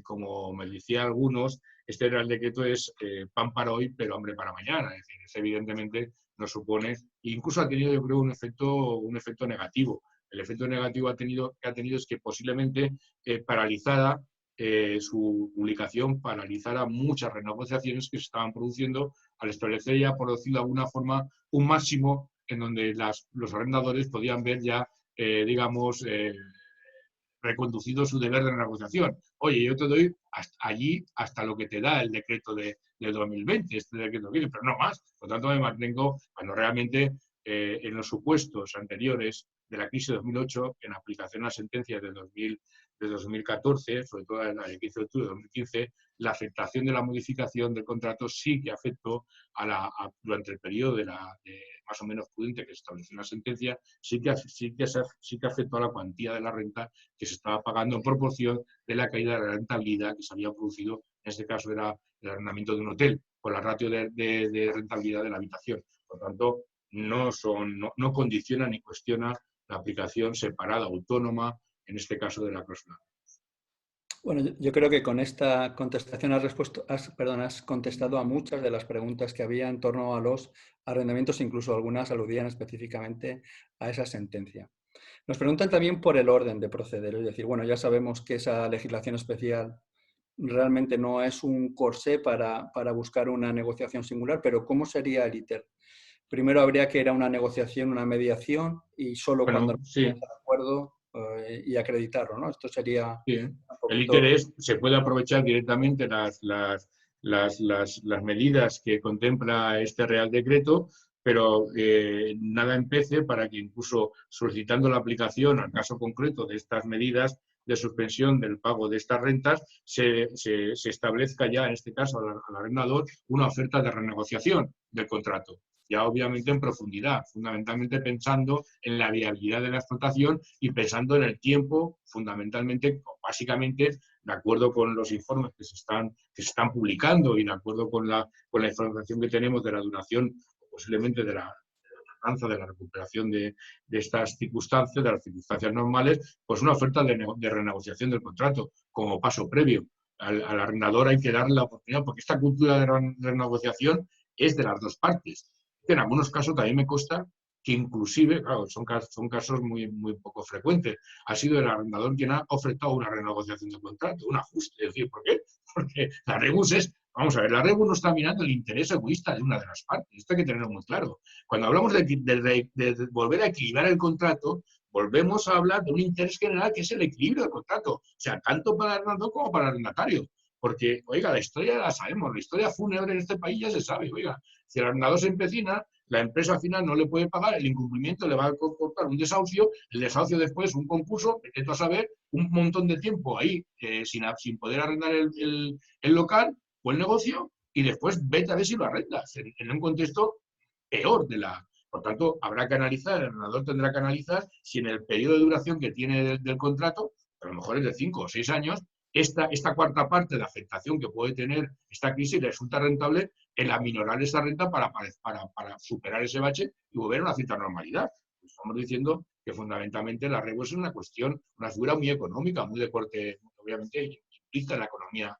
Speaker 4: como me decía algunos, este Real Decreto es pan para hoy, pero hambre para mañana. Es decir, evidentemente nos supone, incluso ha tenido, yo creo, un efecto negativo. El efecto negativo que ha tenido es que posiblemente paralizada su publicación, paralizara muchas renegociaciones que se estaban produciendo al establecer ya, por decirlo de alguna forma, un máximo en donde los arrendadores podían ver ya, digamos, reconducido su deber de renegociación. Oye, yo te doy allí hasta lo que te da el decreto de 2020, este decreto, pero no más. Por lo tanto, me mantengo cuando realmente en los supuestos anteriores de la crisis de 2008, en aplicación a las sentencias de 2014, sobre todo en la de 15 de octubre de 2015, la afectación de la modificación del contrato sí que afectó durante el periodo de más o menos prudente que se estableció en la sentencia, sí que afectó a la cuantía de la renta que se estaba pagando en proporción de la caída de la rentabilidad que se había producido, en este caso era el arrendamiento de un hotel, por la ratio de rentabilidad de la habitación. Por lo tanto, no condiciona ni cuestiona la aplicación separada, autónoma, en este caso de la cláusula.
Speaker 3: Bueno, yo creo que con esta contestación has contestado a muchas de las preguntas que había en torno a los arrendamientos, incluso algunas aludían específicamente a esa sentencia. Nos preguntan también por el orden de proceder, es decir, bueno, ya sabemos que esa legislación especial realmente no es un corsé para buscar una negociación singular, pero ¿cómo sería el ITER? Primero habría que ir a una negociación, una mediación, y solo cuando no
Speaker 1: sí.
Speaker 3: esté de acuerdo y acreditarlo, ¿no? Esto sería...
Speaker 1: Sí. El interés se puede aprovechar directamente las medidas que contempla este Real Decreto, pero nada empece para que incluso solicitando la aplicación al caso concreto de estas medidas de suspensión del pago de estas rentas, se establezca ya, en este caso al arrendador, una oferta de renegociación del contrato. Ya obviamente en profundidad, fundamentalmente pensando en la viabilidad de la explotación y pensando en el tiempo, fundamentalmente, básicamente, de acuerdo con los informes que se están publicando y de acuerdo con la información que tenemos de la duración, posiblemente de la de la recuperación de estas circunstancias, de las circunstancias normales, pues una oferta de renegociación del contrato como paso previo. Al arrendador hay que darle la oportunidad, porque esta cultura de renegociación es de las dos partes. En algunos casos también me consta que inclusive, claro, son casos muy, muy poco frecuentes, ha sido el arrendador quien ha ofertado una renegociación de contrato, un ajuste. Es decir, ¿por qué? Porque la rebus vamos a ver, la rebus no está mirando el interés egoísta de una de las partes, esto hay que tenerlo muy claro. Cuando hablamos de volver a equilibrar el contrato, volvemos a hablar de un interés general que es el equilibrio del contrato, o sea, tanto para el arrendador como para el arrendatario. Porque, oiga, la historia la sabemos, la historia fúnebre en este país ya se sabe, oiga, si el arrendador se empecina, la empresa al final no le puede pagar, el incumplimiento le va a comportar un desahucio, el desahucio después un concurso, vete a saber, un montón de tiempo ahí sin poder arrendar el local o el negocio, y después vete a ver si lo arrendas, en un contexto peor de la... Por tanto, habrá que analizar, el arrendador tendrá que analizar si en el periodo de duración que tiene del contrato, a lo mejor es de 5 o 6 años, esta cuarta parte de afectación que puede tener esta crisis resulta rentable en aminorar esa renta para superar ese bache y volver a una cierta normalidad. Estamos diciendo
Speaker 4: que fundamentalmente la REBU es una cuestión, una figura muy económica, muy de corte, obviamente, implica en la economía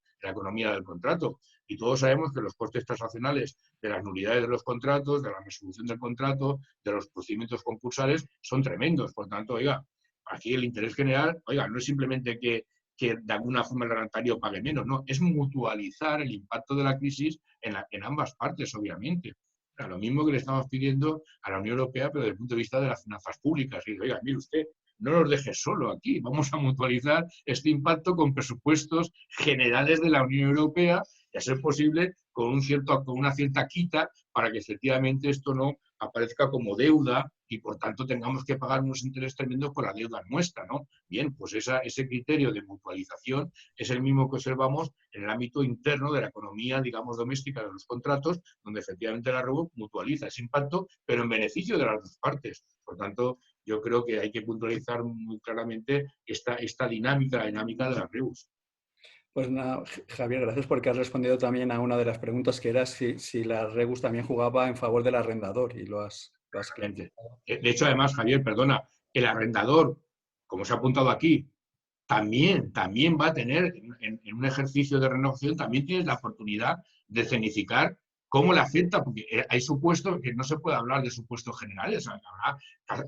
Speaker 4: del contrato. Y todos sabemos que los costes transaccionales de las nulidades de los contratos, de la resolución del contrato, de los procedimientos concursales, son tremendos. Por tanto, oiga, aquí el interés general, oiga, no es simplemente que de alguna forma el arrendatario pague menos, no, es mutualizar el impacto de la crisis en ambas partes, obviamente. O sea, lo mismo que le estamos pidiendo a la Unión Europea, pero desde el punto de vista de las finanzas públicas. Y oiga, mire usted, no nos deje solo aquí, vamos a mutualizar este impacto con presupuestos generales de la Unión Europea y a ser posible con una cierta quita para que efectivamente esto no aparezca como deuda y por tanto tengamos que pagar unos intereses tremendos por la deuda nuestra, ¿no? Bien, pues ese criterio de mutualización es el mismo que observamos en el ámbito interno de la economía, digamos, doméstica de los contratos, donde efectivamente la REBU mutualiza ese impacto, pero en beneficio de las dos partes. Por tanto, yo creo que hay que puntualizar muy claramente esta dinámica, la dinámica de las REBUs.
Speaker 3: Pues nada, Javier, gracias porque has respondido también a una de las preguntas que era si la REBUS también jugaba en favor del arrendador y lo has clarificado.
Speaker 4: De hecho, además, Javier, perdona, el arrendador, como se ha apuntado aquí, también va a tener, en un ejercicio de renegociación, también tienes la oportunidad de escenificar cómo le afecta, porque hay supuestos que no se puede hablar de supuestos generales, habrá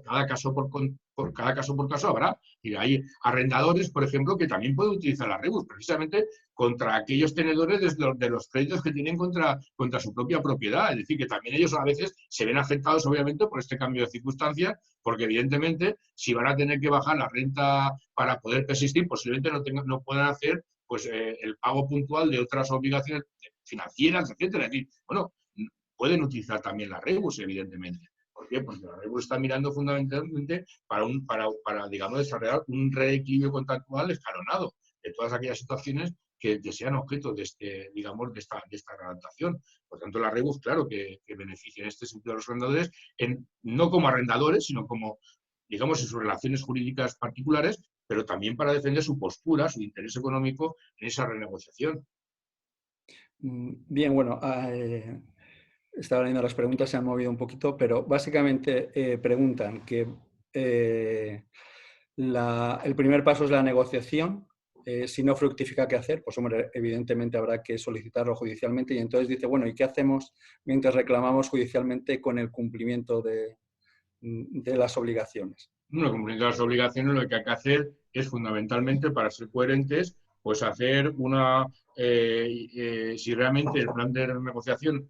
Speaker 4: cada caso por caso habrá. Y hay arrendadores, por ejemplo, que también pueden utilizar la REBUS, precisamente contra aquellos tenedores de los créditos que tienen contra su propia propiedad. Es decir, que también ellos a veces se ven afectados, obviamente, por este cambio de circunstancias, porque evidentemente, si van a tener que bajar la renta para poder persistir, posiblemente no puedan hacer pues, el pago puntual de otras obligaciones financieras, etcétera. Es decir, bueno, pueden utilizar también la REBUS, evidentemente. ¿Por qué? Porque la REBUS está mirando fundamentalmente para digamos, desarrollar un reequilibrio contractual escalonado de todas aquellas situaciones que sean objeto de digamos, de esta adaptación. Por tanto, la REBUS, claro, que beneficia en este sentido a los arrendadores, no como arrendadores, sino como, digamos, en sus relaciones jurídicas particulares, pero también para defender su postura, su interés económico en esa renegociación.
Speaker 3: Bien, bueno, estaba leyendo las preguntas, se han movido un poquito, pero básicamente preguntan que el primer paso es la negociación. Si no fructifica, ¿qué hacer? Pues hombre, evidentemente habrá que solicitarlo judicialmente y entonces dice, bueno, ¿y qué hacemos mientras reclamamos judicialmente con el cumplimiento de las obligaciones?
Speaker 4: Bueno, el cumplimiento de las obligaciones lo que hay que hacer es fundamentalmente, para ser coherentes, pues hacer si realmente el plan de renegociación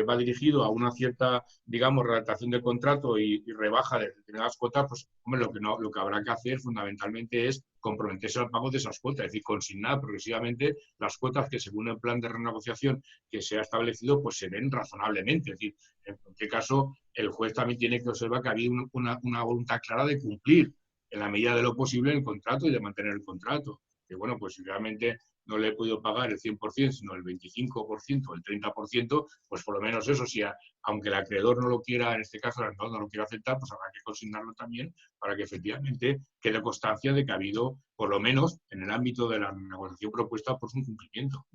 Speaker 4: va dirigido a una cierta, digamos, redactación del contrato y rebaja de determinadas cuotas, pues hombre, lo que habrá que hacer fundamentalmente es comprometerse al pago de esas cuotas, es decir, consignar progresivamente las cuotas que según el plan de renegociación que se ha establecido, pues se den razonablemente. Es decir, en cualquier caso, el juez también tiene que observar que ha habido una voluntad clara de cumplir en la medida de lo posible el contrato y de mantener el contrato. Que bueno, pues si realmente no le he podido pagar el 100%, sino el 25% o el 30%, pues por lo menos eso, aunque el acreedor no lo quiera, en este caso el arrendador no lo quiera aceptar, pues habrá que consignarlo también para que efectivamente quede constancia de que ha habido, por lo menos en el ámbito de la negociación propuesta, pues un cumplimiento.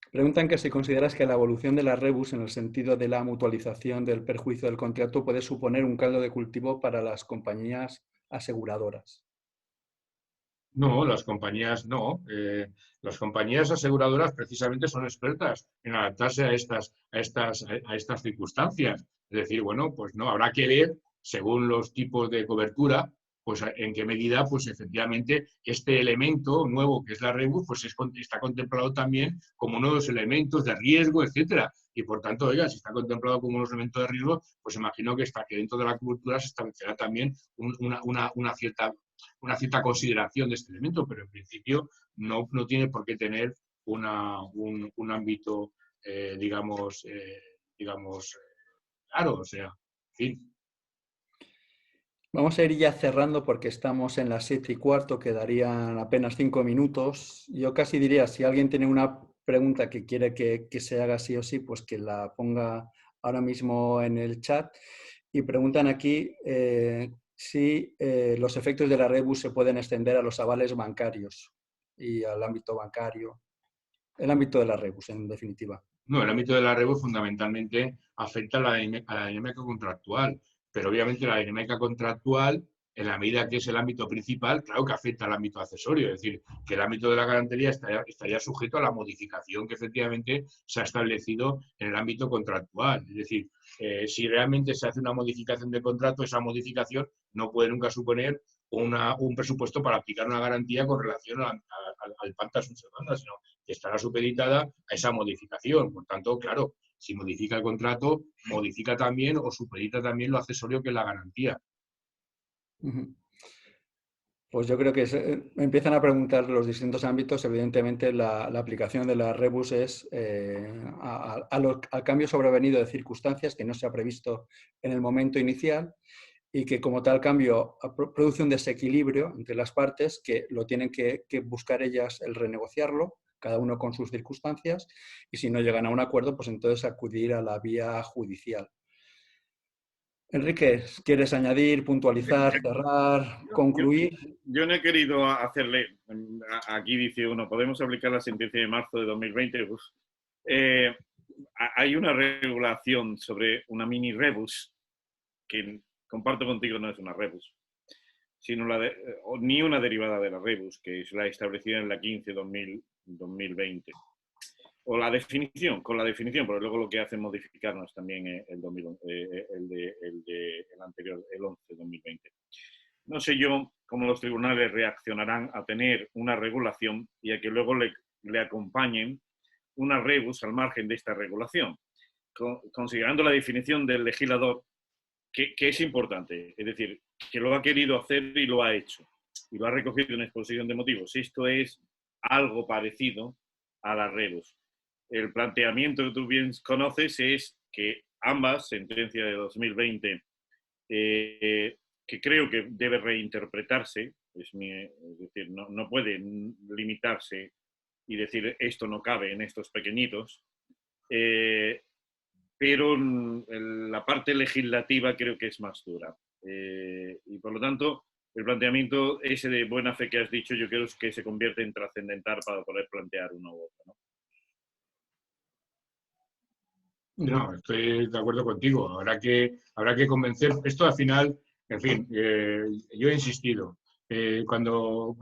Speaker 3: Preguntan que si consideras que la evolución de la REBUS en el sentido de la mutualización del perjuicio del contrato puede suponer un caldo de cultivo para las compañías aseguradoras.
Speaker 4: No, las compañías no. Las compañías aseguradoras precisamente son expertas en adaptarse a estas circunstancias. Es decir, bueno, pues no, habrá que ver, según los tipos de cobertura, pues en qué medida, pues efectivamente, este elemento nuevo que es la REBUS, pues está contemplado también como uno de los elementos de riesgo, etcétera. Y por tanto, oiga, si está contemplado como un elemento de riesgo, pues imagino que dentro de la cobertura se establecerá también una cierta consideración de este elemento, pero en principio no tiene por qué tener un ámbito, digamos, claro, o sea, en fin.
Speaker 3: Vamos a ir ya cerrando porque estamos en las 7:15, quedarían apenas 5 minutos. Yo casi diría, si alguien tiene una pregunta que quiere que se haga sí o sí, pues que la ponga ahora mismo en el chat. Y preguntan aquí si los efectos de la REBUS se pueden extender a los avales bancarios y al ámbito bancario, el ámbito de la REBUS, en definitiva.
Speaker 4: No, el ámbito de la REBUS fundamentalmente afecta a la dinámica contractual, pero obviamente la dinámica contractual en la medida que es el ámbito principal, claro que afecta al ámbito accesorio, es decir, que el ámbito de la garantía estaría sujeto a la modificación que efectivamente se ha establecido en el ámbito contractual. Es decir, si realmente se hace una modificación de contrato, esa modificación no puede nunca suponer un presupuesto para aplicar una garantía con relación al pacta sunt servanda, sino que estará supeditada a esa modificación. Por tanto, claro, si modifica el contrato, modifica también o supedita también lo accesorio que es la garantía.
Speaker 3: Pues yo creo que me empiezan a preguntar los distintos ámbitos. Evidentemente, la aplicación de la rebus es al cambio sobrevenido de circunstancias que no se ha previsto en el momento inicial y que como tal cambio produce un desequilibrio entre las partes que lo tienen que buscar ellas el renegociarlo, cada uno con sus circunstancias, y si no llegan a un acuerdo, pues entonces acudir a la vía judicial. Enrique, ¿quieres añadir, puntualizar, cerrar, concluir?
Speaker 2: Yo no he querido hacerle, aquí dice uno, podemos aplicar la sentencia de marzo de 2020. Hay una regulación sobre una mini rebus, que comparto contigo no es una rebus, sino ni una derivada de la rebus, que es la establecida en la 15-2020. O la definición, con la definición, pero luego lo que hace es modificarnos también el anterior, el 11-2020. No sé yo cómo los tribunales reaccionarán a tener una regulación y a que luego le acompañen una rebus al margen de esta regulación, considerando la definición del legislador, que es importante, es decir, que lo ha querido hacer y lo ha hecho, y lo ha recogido en exposición de motivos. Esto es algo parecido a la rebus. El planteamiento que tú bien conoces es que ambas, sentencia de 2020, que creo que debe reinterpretarse, es decir, no puede limitarse y decir esto no cabe en estos pequeñitos, pero la parte legislativa creo que es más dura. Y por lo tanto, el planteamiento ese de buena fe que has dicho, yo creo que se convierte en trascendental para poder plantear uno u otro, ¿no?
Speaker 4: No, estoy de acuerdo contigo. Habrá que convencer. Esto al final, en fin, yo he insistido. Cuando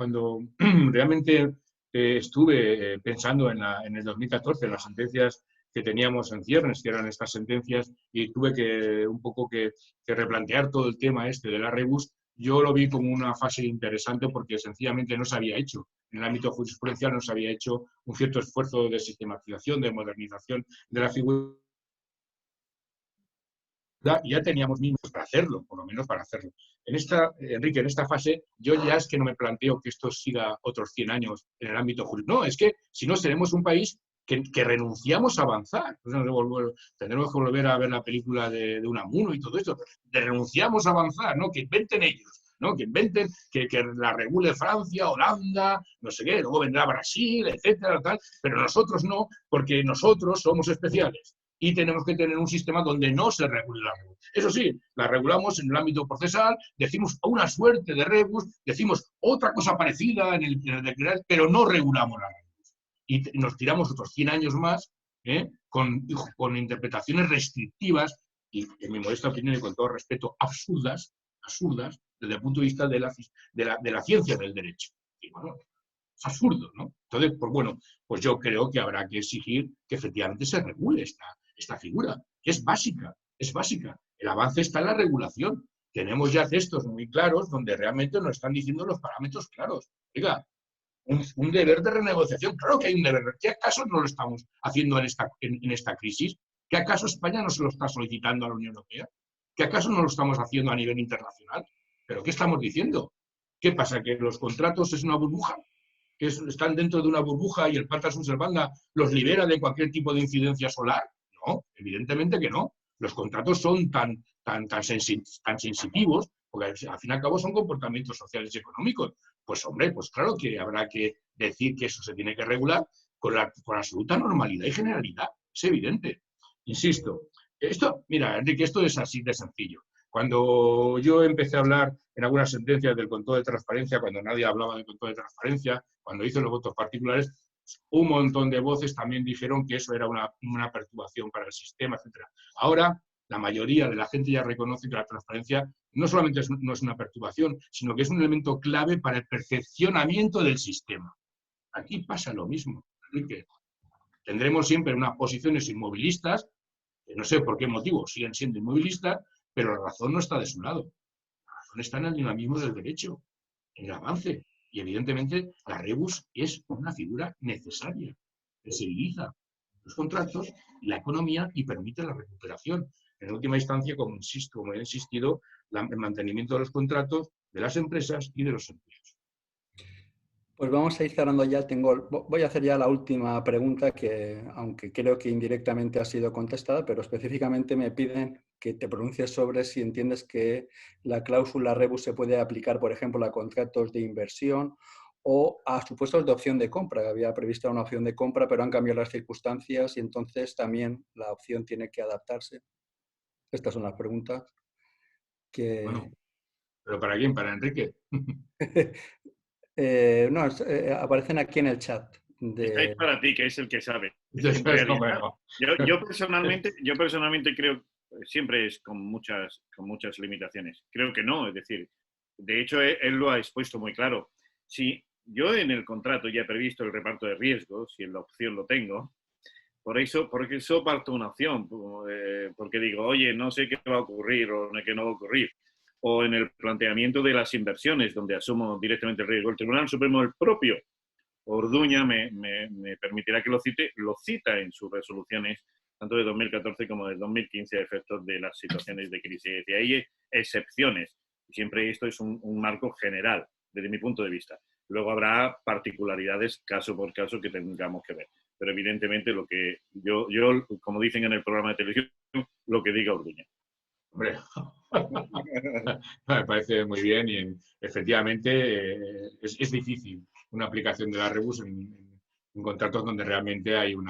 Speaker 4: realmente estuve pensando en el 2014, en las sentencias que teníamos en ciernes, que eran estas sentencias, y tuve que un poco que replantear todo el tema este de la rebus, yo lo vi como una fase interesante porque sencillamente no se había hecho. En el ámbito jurisprudencial no se había hecho un cierto esfuerzo de sistematización, de modernización de la figura. Ya teníamos mínimos para hacerlo, por lo menos para hacerlo. Enrique, en esta fase, yo ya es que no me planteo que esto siga otros 100 años en el ámbito jurídico. No, es que si no seremos un país que renunciamos a avanzar. Tendremos que volver a ver la película de Unamuno y todo esto. Renunciamos a avanzar, ¿no? Que inventen ellos, ¿no? Que inventen, que la regule Francia, Holanda, no sé qué, luego vendrá Brasil, etcétera, tal, pero nosotros no, porque nosotros somos especiales. Y tenemos que tener un sistema donde no se regule la rebus. Eso sí, la regulamos en el ámbito procesal, decimos una suerte de rebus, decimos otra cosa parecida en el decreto, pero no regulamos la rebus. Y nos tiramos otros 100 años más con interpretaciones restrictivas y, en mi modesta opinión y con todo respeto, absurdas desde el punto de vista de la ciencia del derecho. Y bueno, es absurdo, ¿no? Entonces, pues bueno, pues yo creo que habrá que exigir que efectivamente se regule esta figura, que es básica, es básica. El avance está en la regulación. Tenemos ya textos muy claros donde realmente nos están diciendo los parámetros claros. Oiga, un deber de renegociación, claro que hay un deber. ¿Qué acaso no lo estamos haciendo en esta crisis? ¿Qué acaso España no se lo está solicitando a la Unión Europea? ¿Qué acaso no lo estamos haciendo a nivel internacional? ¿Pero qué estamos diciendo? ¿Qué pasa? ¿Que los contratos es una burbuja? ¿Que están dentro de una burbuja y el pacta sunt servanda los libera de cualquier tipo de incidencia solar? No, evidentemente que no. Los contratos son tan sensitivos, porque al fin y al cabo son comportamientos sociales y económicos. Pues hombre, pues claro que habrá que decir que eso se tiene que regular con absoluta normalidad y generalidad. Es evidente. Insisto, mira, Enrique, esto es así de sencillo. Cuando yo empecé a hablar en algunas sentencias del control de transparencia, cuando nadie hablaba del control de transparencia, cuando hice los votos particulares, un montón de voces también dijeron que eso era una perturbación para el sistema, etc. Ahora, la mayoría de la gente ya reconoce que la transparencia no solamente no es una perturbación, sino que es un elemento clave para el perfeccionamiento del sistema. Aquí pasa lo mismo, Enrique. Tendremos siempre unas posiciones inmovilistas, que no sé por qué motivo siguen siendo inmovilistas, pero la razón no está de su lado. La razón está en el dinamismo del derecho, en el avance. Y evidentemente la rebus es una figura necesaria, que civiliza los contratos, la economía y permite la recuperación. En última instancia, como he insistido, el mantenimiento de los contratos de las empresas y de los empleos.
Speaker 3: Pues vamos a ir cerrando ya. Voy a hacer ya la última pregunta que, aunque creo que indirectamente ha sido contestada, pero específicamente me piden que te pronuncies sobre si entiendes que la cláusula rebus se puede aplicar, por ejemplo, a contratos de inversión o a supuestos de opción de compra. Había prevista una opción de compra, pero han cambiado las circunstancias y entonces también la opción tiene que adaptarse. Estas son las preguntas que...
Speaker 4: Bueno, ¿pero para quién? ¿Para Enrique?
Speaker 3: no, aparecen aquí en el chat.
Speaker 2: Está ahí para ti, que es el que sabe.
Speaker 4: Entonces,
Speaker 2: En realidad,
Speaker 4: bueno.
Speaker 2: yo personalmente creo, siempre es con muchas limitaciones. Creo que no, es decir, de hecho él lo ha expuesto muy claro. Si yo en el contrato ya he previsto el reparto de riesgos, si en la opción lo tengo, porque eso parto una opción, porque digo, oye, no sé qué va a ocurrir o qué no va a ocurrir. O en el planteamiento de las inversiones, donde asumo directamente el riesgo. El Tribunal Supremo, el propio Orduña, me permitirá que lo cita en sus resoluciones, tanto de 2014 como de 2015, a efectos de las situaciones de crisis. Y hay excepciones. Siempre esto es un marco general, desde mi punto de vista. Luego habrá particularidades caso por caso que tengamos que ver. Pero evidentemente lo que yo, como dicen en el programa de televisión, lo que diga Orduña.
Speaker 4: Hombre, me parece muy bien y efectivamente es difícil una aplicación de la rebus en contratos donde realmente hay un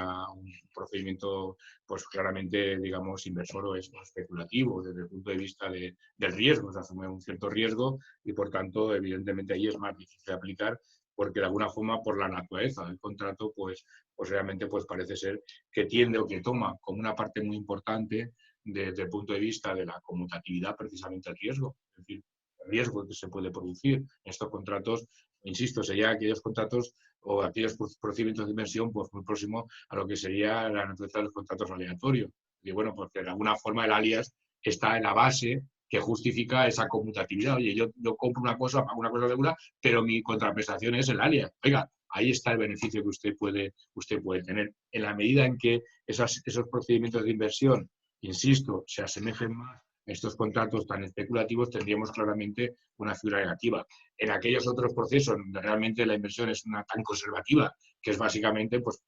Speaker 4: procedimiento, pues claramente, digamos, inversor o especulativo desde el punto de vista del riesgo, se asume un cierto riesgo y por tanto, evidentemente, ahí es más difícil de aplicar porque de alguna forma, por la naturaleza del contrato, pues realmente pues parece ser que tiende o que toma como una parte muy importante desde el punto de vista de la conmutatividad precisamente el riesgo. Es decir, el riesgo que se puede producir en estos contratos, insisto, serían aquellos contratos o aquellos procedimientos de inversión pues muy próximos a lo que sería la naturaleza de los contratos aleatorios. Y bueno, porque de alguna forma el alias está en la base que justifica esa conmutatividad. Oye, yo compro una cosa, pago una cosa segura, pero mi contraprestación es el alias. Oiga, ahí está el beneficio que usted puede tener. En la medida en que esos procedimientos de inversión, insisto, se asemejen más a estos contratos tan especulativos, tendríamos claramente una figura negativa. En aquellos otros procesos donde realmente la inversión es una tan conservativa, que es básicamente, pues,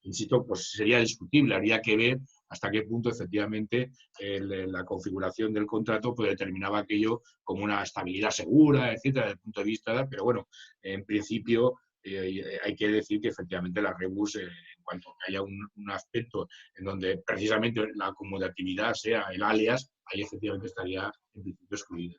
Speaker 4: insisto, pues sería discutible, habría que ver hasta qué punto efectivamente la configuración del contrato pues, determinaba aquello como una estabilidad segura, etcétera, desde el punto de vista, pero bueno, en principio hay que decir que efectivamente la rebus, en cuanto que haya un aspecto en donde precisamente la acomodatividad sea el alias, ahí efectivamente estaría en principio excluida.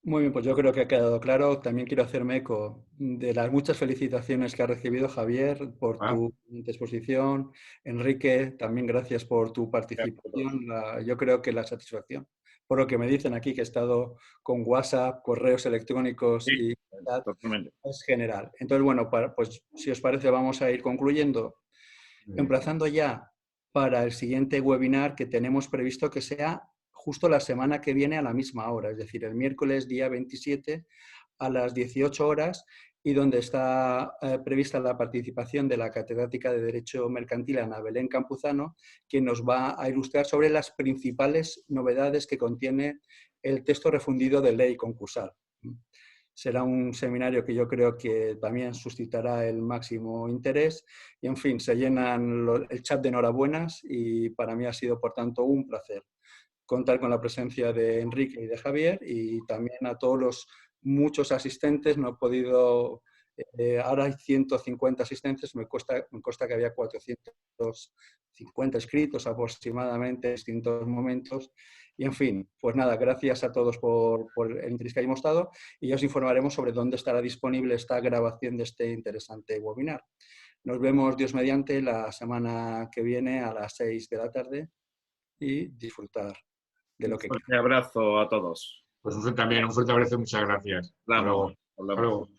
Speaker 3: Muy bien, pues yo creo que ha quedado claro. También quiero hacerme eco de las muchas felicitaciones que ha recibido Javier por tu exposición. Enrique, también gracias por tu participación. Yo creo que la satisfacción, por lo que me dicen aquí, que he estado con WhatsApp, correos electrónicos
Speaker 2: Sí,
Speaker 3: y
Speaker 2: totalmente.
Speaker 3: es general. Entonces, bueno, pues si os parece vamos a ir concluyendo, emplazando ya para el siguiente webinar que tenemos previsto que sea justo la semana que viene a la misma hora, es decir, el miércoles día 27 a las 18 horas y donde está prevista la participación de la catedrática de Derecho Mercantil Ana Belén Campuzano, quien nos va a ilustrar sobre las principales novedades que contiene el texto refundido de ley concursal. Será un seminario que yo creo que también suscitará el máximo interés y, en fin, se llenan el chat de enhorabuenas y para mí ha sido, por tanto, un placer contar con la presencia de Enrique y de Javier y también a todos los muchos asistentes. No he podido, ahora hay 150 asistentes, me consta que había 450 escritos aproximadamente en distintos momentos. Y en fin, pues nada, gracias a todos por el interés que hayamos dado y ya os informaremos sobre dónde estará disponible esta grabación de este interesante webinar. Nos vemos, Dios mediante, la semana que viene a las 6 de la tarde. y disfrutar de lo que
Speaker 2: Un fuerte abrazo a todos.
Speaker 1: Pues también un fuerte abrazo y muchas gracias. Hasta luego.
Speaker 2: Hablamos.
Speaker 1: Hasta luego.